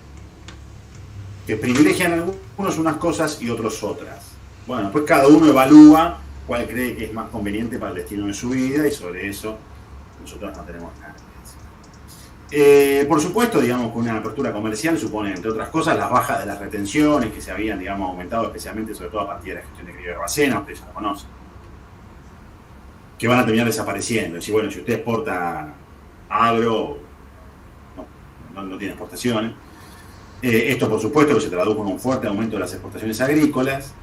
Que privilegian algunos unas cosas y otros otras. Bueno, pues cada uno evalúa cuál cree que es más conveniente para el destino de su vida y sobre eso nosotros no tenemos nada que decir. Por supuesto, digamos que una apertura comercial supone, entre otras cosas, las bajas de las retenciones que se habían, digamos, aumentado especialmente, sobre todo a partir de la gestión de Cris Barbacena, ustedes ya lo conocen, que van a terminar desapareciendo. Es decir, bueno, si usted exporta agro, no tiene exportaciones. Esto, por supuesto, que se tradujo en un fuerte aumento de las exportaciones agrícolas,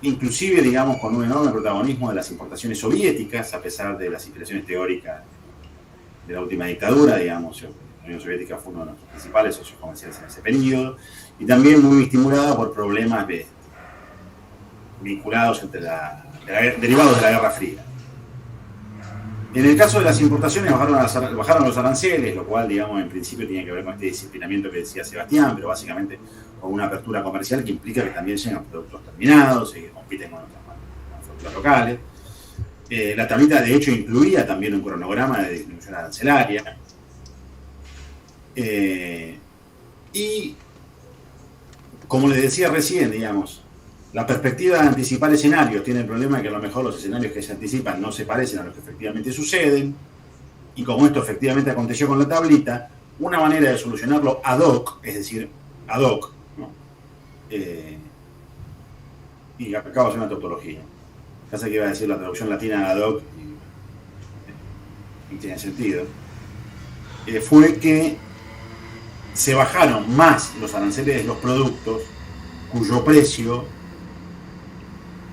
inclusive, digamos, con un enorme protagonismo de las importaciones soviéticas, a pesar de las inspiraciones teóricas de la última dictadura, digamos. La Unión Soviética fue uno de los principales socios comerciales en ese periodo, y también muy estimulada por problemas vinculados derivados de la Guerra Fría. En el caso de las importaciones bajaron los aranceles, lo cual, digamos, en principio tiene que ver con este disciplinamiento que decía Sebastián, pero básicamente con una apertura comercial que implica que también llegan productos terminados y que compiten con otras manufacturas locales. La tablita, de hecho, incluía también un cronograma de disminución arancelaria. Y, como les decía recién, digamos, La perspectiva de anticipar escenarios tiene el problema de que a lo mejor los escenarios que se anticipan no se parecen a los que efectivamente suceden, y como esto efectivamente aconteció con la tablita, una manera de solucionarlo ad hoc, es decir, ad hoc, ¿no? Y acabo de hacer una tautología. Casi que iba a decir la traducción latina de ad hoc, y tiene sentido, fue que se bajaron más los aranceles de los productos cuyo precio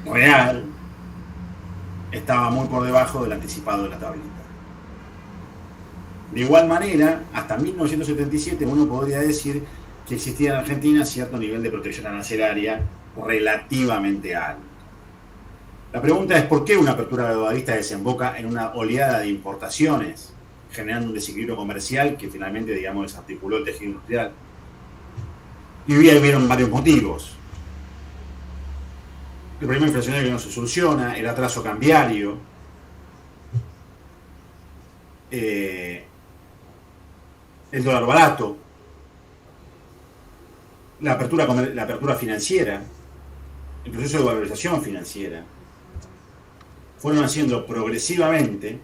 real estaba muy por debajo del anticipado de la tablita. De igual manera, hasta 1977 uno podría decir que existía en Argentina cierto nivel de protección arancelaria relativamente alto. La pregunta es ¿por qué una apertura gradualista desemboca en una oleada de importaciones, generando un desequilibrio comercial que finalmente, digamos, desarticuló el tejido industrial? Y hubieron varios motivos. El problema inflacionario que no se soluciona, el atraso cambiario, el dólar barato, la apertura financiera, el proceso de valorización financiera, fueron haciendo progresivamente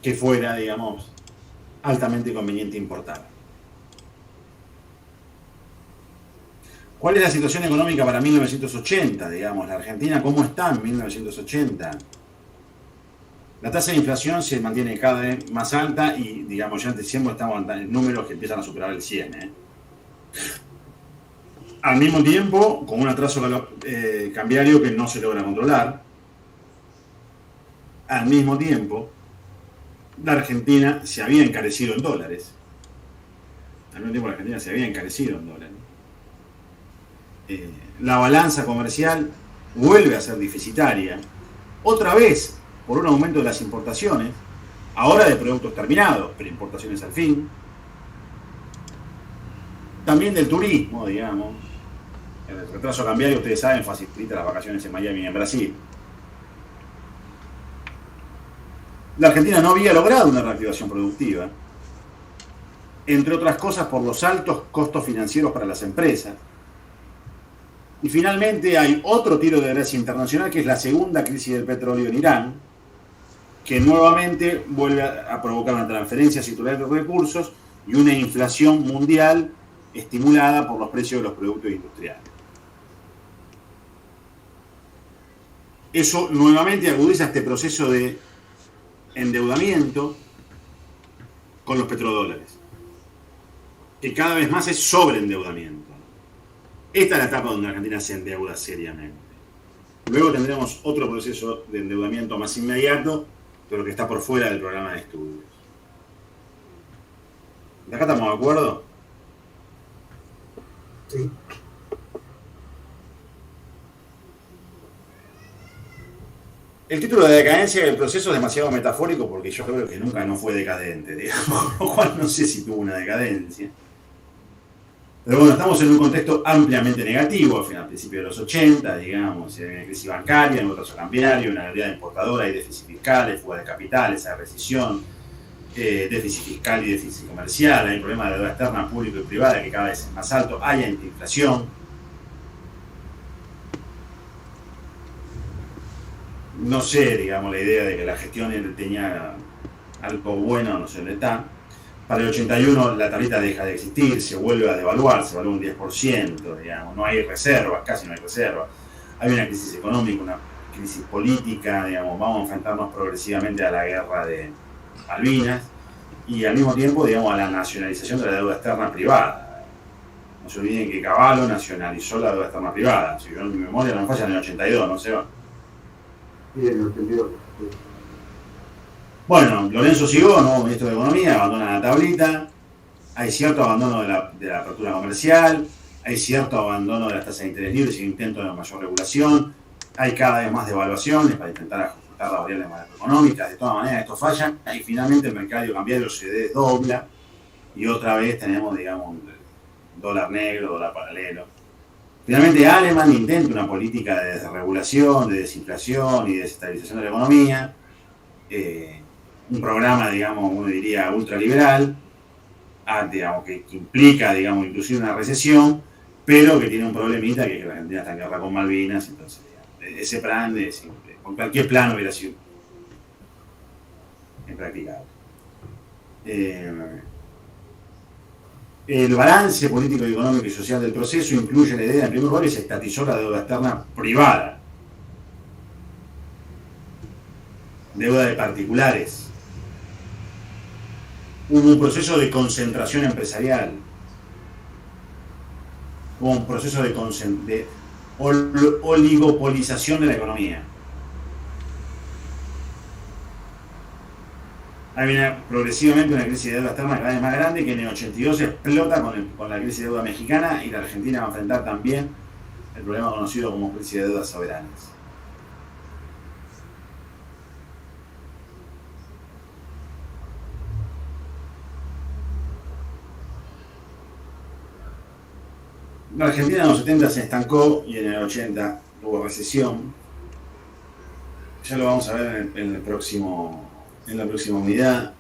que fuera, digamos, altamente conveniente importar. ¿Cuál es la situación económica para 1980, digamos? La Argentina, ¿cómo está en 1980? La tasa de inflación se mantiene cada vez más alta y, digamos, ya en diciembre estamos en números que empiezan a superar el 100. Al mismo tiempo, con un atraso cambiario que no se logra controlar. Al mismo tiempo, la Argentina se había encarecido en dólares. La balanza comercial vuelve a ser deficitaria, otra vez por un aumento de las importaciones, ahora de productos terminados, pero importaciones al fin. También del turismo, digamos. El retraso cambiario, ustedes saben, facilita las vacaciones en Miami y en Brasil. La Argentina no había logrado una reactivación productiva, entre otras cosas por los altos costos financieros para las empresas. Y finalmente hay otro tiro de gracia internacional, que es la segunda crisis del petróleo en Irán, que nuevamente vuelve a provocar una transferencia circular de recursos y una inflación mundial estimulada por los precios de los productos industriales. Eso nuevamente agudiza este proceso de endeudamiento con los petrodólares, que cada vez más es sobreendeudamiento. Esta es la etapa donde la Argentina se endeuda seriamente. Luego tendremos otro proceso de endeudamiento más inmediato, pero que está por fuera del programa de estudios. ¿De acá estamos de acuerdo? Sí. El título de decadencia del proceso es demasiado metafórico porque yo creo que nunca no fue decadente, digamos, lo cual no sé si tuvo una decadencia. Pero bueno, estamos en un contexto ampliamente negativo, al principio de los 80, digamos, hay una crisis bancaria, un atraso cambiario, una realidad importadora, hay déficit fiscal, fuga de capitales, hay recesión, déficit fiscal y déficit comercial, hay un problema de deuda externa pública y privada que cada vez es más alto, hay antiinflación. No sé, digamos, la idea de que la gestión tenía algo bueno, no sé dónde está. Para el 81 la tablita deja de existir, se vuelve a devaluar, se evalúa un 10%, digamos, no hay reservas, casi no hay reservas. Hay una crisis económica, una crisis política, digamos, vamos a enfrentarnos progresivamente a la guerra de Malvinas y al mismo tiempo, digamos, a la nacionalización de la deuda externa privada. No se olviden que Cavallo nacionalizó la deuda externa privada, si mi memoria no me falla, en el 82, ¿no se va? Sí, en el 82. Sí. Bueno, Lorenzo Sigó, nuevo ministro de Economía, abandona la tablita, hay cierto abandono de la apertura comercial, hay cierto abandono de las tasas de interés libres y intento de mayor regulación, hay cada vez más devaluaciones para intentar ajustar las variables macroeconómicas, de todas maneras esto falla, y finalmente el mercado cambiario se desdobla y otra vez tenemos, digamos, dólar negro, dólar paralelo. Finalmente Alemán intenta una política de desregulación, de desinflación y de desestabilización de la economía, un programa, digamos, uno diría ultraliberal, digamos, que implica, digamos, inclusive una recesión, pero que tiene un problemita que es que la Argentina está en guerra con Malvinas, entonces, digamos, ese plan, con cualquier plan hubiera sido impracticable. El balance político, económico y social del proceso incluye la idea, en primer lugar, que se estatizó la deuda externa privada, deuda de particulares. Hubo un proceso de concentración empresarial, hubo un proceso de oligopolización de la economía. Hay progresivamente una crisis de deuda externa cada vez más grande que en el 82 explota con la crisis de deuda mexicana, y la Argentina va a enfrentar también el problema conocido como crisis de deudas soberanas. La Argentina en los 70 se estancó y en el 80 tuvo recesión. Ya lo vamos a ver en la próxima unidad.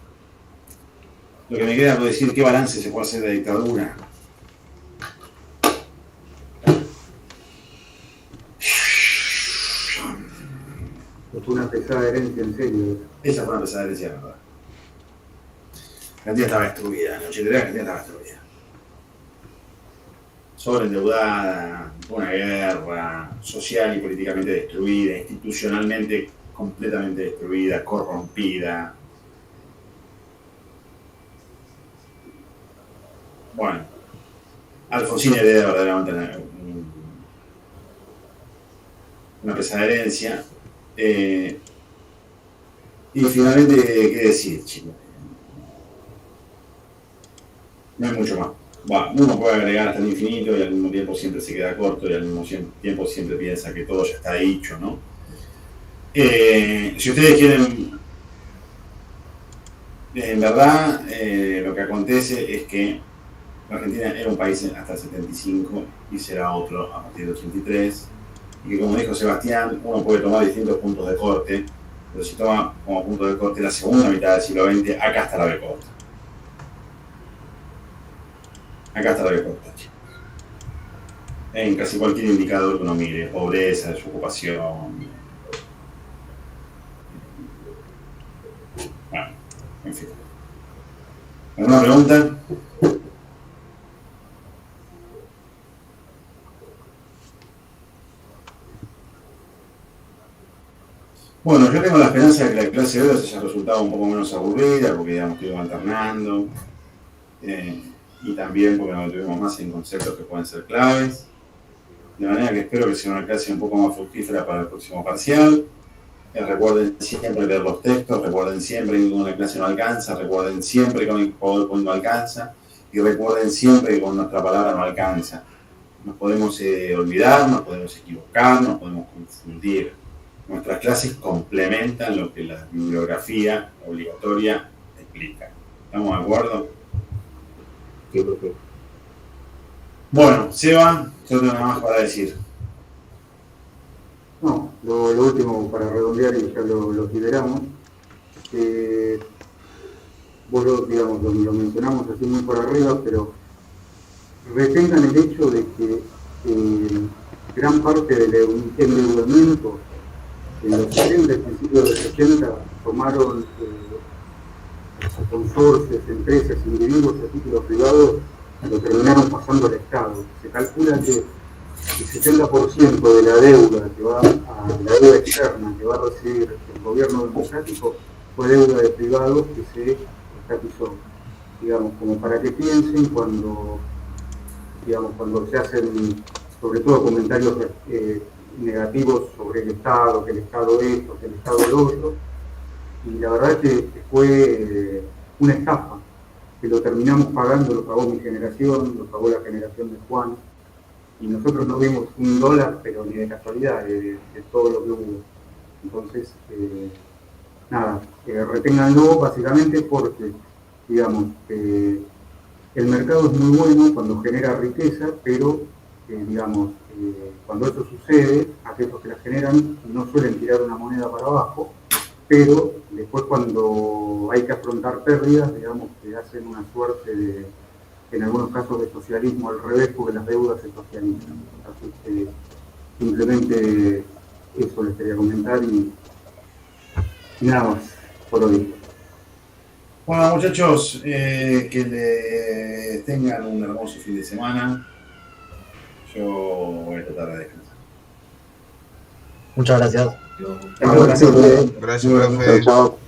Lo que me queda por decir, ¿qué balance se puede hacer de la dictadura? Fue una pesada herencia, en serio. Esa fue una pesada herencia, ¿verdad? La Argentina estaba destruida, en el 83 la Argentina estaba destruida. Sobreendeudada, una guerra social y políticamente destruida, institucionalmente completamente destruida, corrompida. Bueno, Alfonsín hereda verdaderamente una pesada herencia. Y finalmente, ¿qué decir, chicos? No hay mucho más. Uno puede agregar hasta el infinito y al mismo tiempo siempre se queda corto y al mismo tiempo siempre piensa que todo ya está dicho, ¿no? Si ustedes quieren, en verdad, lo que acontece es que la Argentina era un país hasta el 75 y será otro a partir del 83, y que, como dijo Sebastián, uno puede tomar distintos puntos de corte, pero si toma como punto de corte la segunda mitad del siglo XX, acá está la B corta. Acá está la B corta, chicos. En casi cualquier indicador que uno mire, pobreza, desocupación. Bueno, en fin. ¿Alguna pregunta? Bueno, yo tengo la esperanza de que la clase de hoy haya resultado un poco menos aburrida, porque digamos que iba alternando. Y también porque nos tuvimos más en conceptos que pueden ser claves, de manera que espero que sea una clase un poco más fructífera para el próximo parcial. Recuerden siempre leer los textos, recuerden siempre que con la clase no alcanza, recuerden siempre que con el PowerPoint no alcanza, y recuerden siempre que con nuestra palabra no alcanza. Nos podemos olvidar, nos podemos equivocar, nos podemos confundir. Nuestras clases complementan lo que la bibliografía obligatoria explica. ¿Estamos de acuerdo? Bueno, Seba, yo tengo nada más para decir. No, lo último para redondear, y ya lo liberamos, vos lo mencionamos así muy por arriba, pero retengan el hecho de que gran parte del endeudamiento en los 70 y principios de los 80 tomaron consorcios, empresas, individuos a títulos privados, lo terminaron pasando al Estado. Se calcula que el 70% de la deuda que va a la deuda externa que va a recibir el gobierno democrático fue deuda de privados que se estatizó. Digamos, como para que piensen cuando se hacen sobre todo comentarios negativos sobre el Estado, que el Estado esto, que el Estado lo otro, y la verdad es que fue una estafa, que lo terminamos pagando, lo pagó mi generación, lo pagó la generación de Juan, y nosotros no vimos $1, pero ni de casualidad, de todo lo que hubo. Entonces, reténganlo básicamente porque, digamos, el mercado es muy bueno cuando genera riqueza, pero, cuando eso sucede, aquellos que la generan no suelen tirar una moneda para abajo, pero les después cuando hay que afrontar pérdidas, digamos, que hacen una suerte de, en algunos casos, de socialismo al revés, porque las deudas se socializan. Así que simplemente eso les quería comentar y nada más por hoy. Bueno, muchachos, que tengan un hermoso fin de semana. Yo voy a tratar de descansar. Muchas gracias. Gracias, profe. Chao.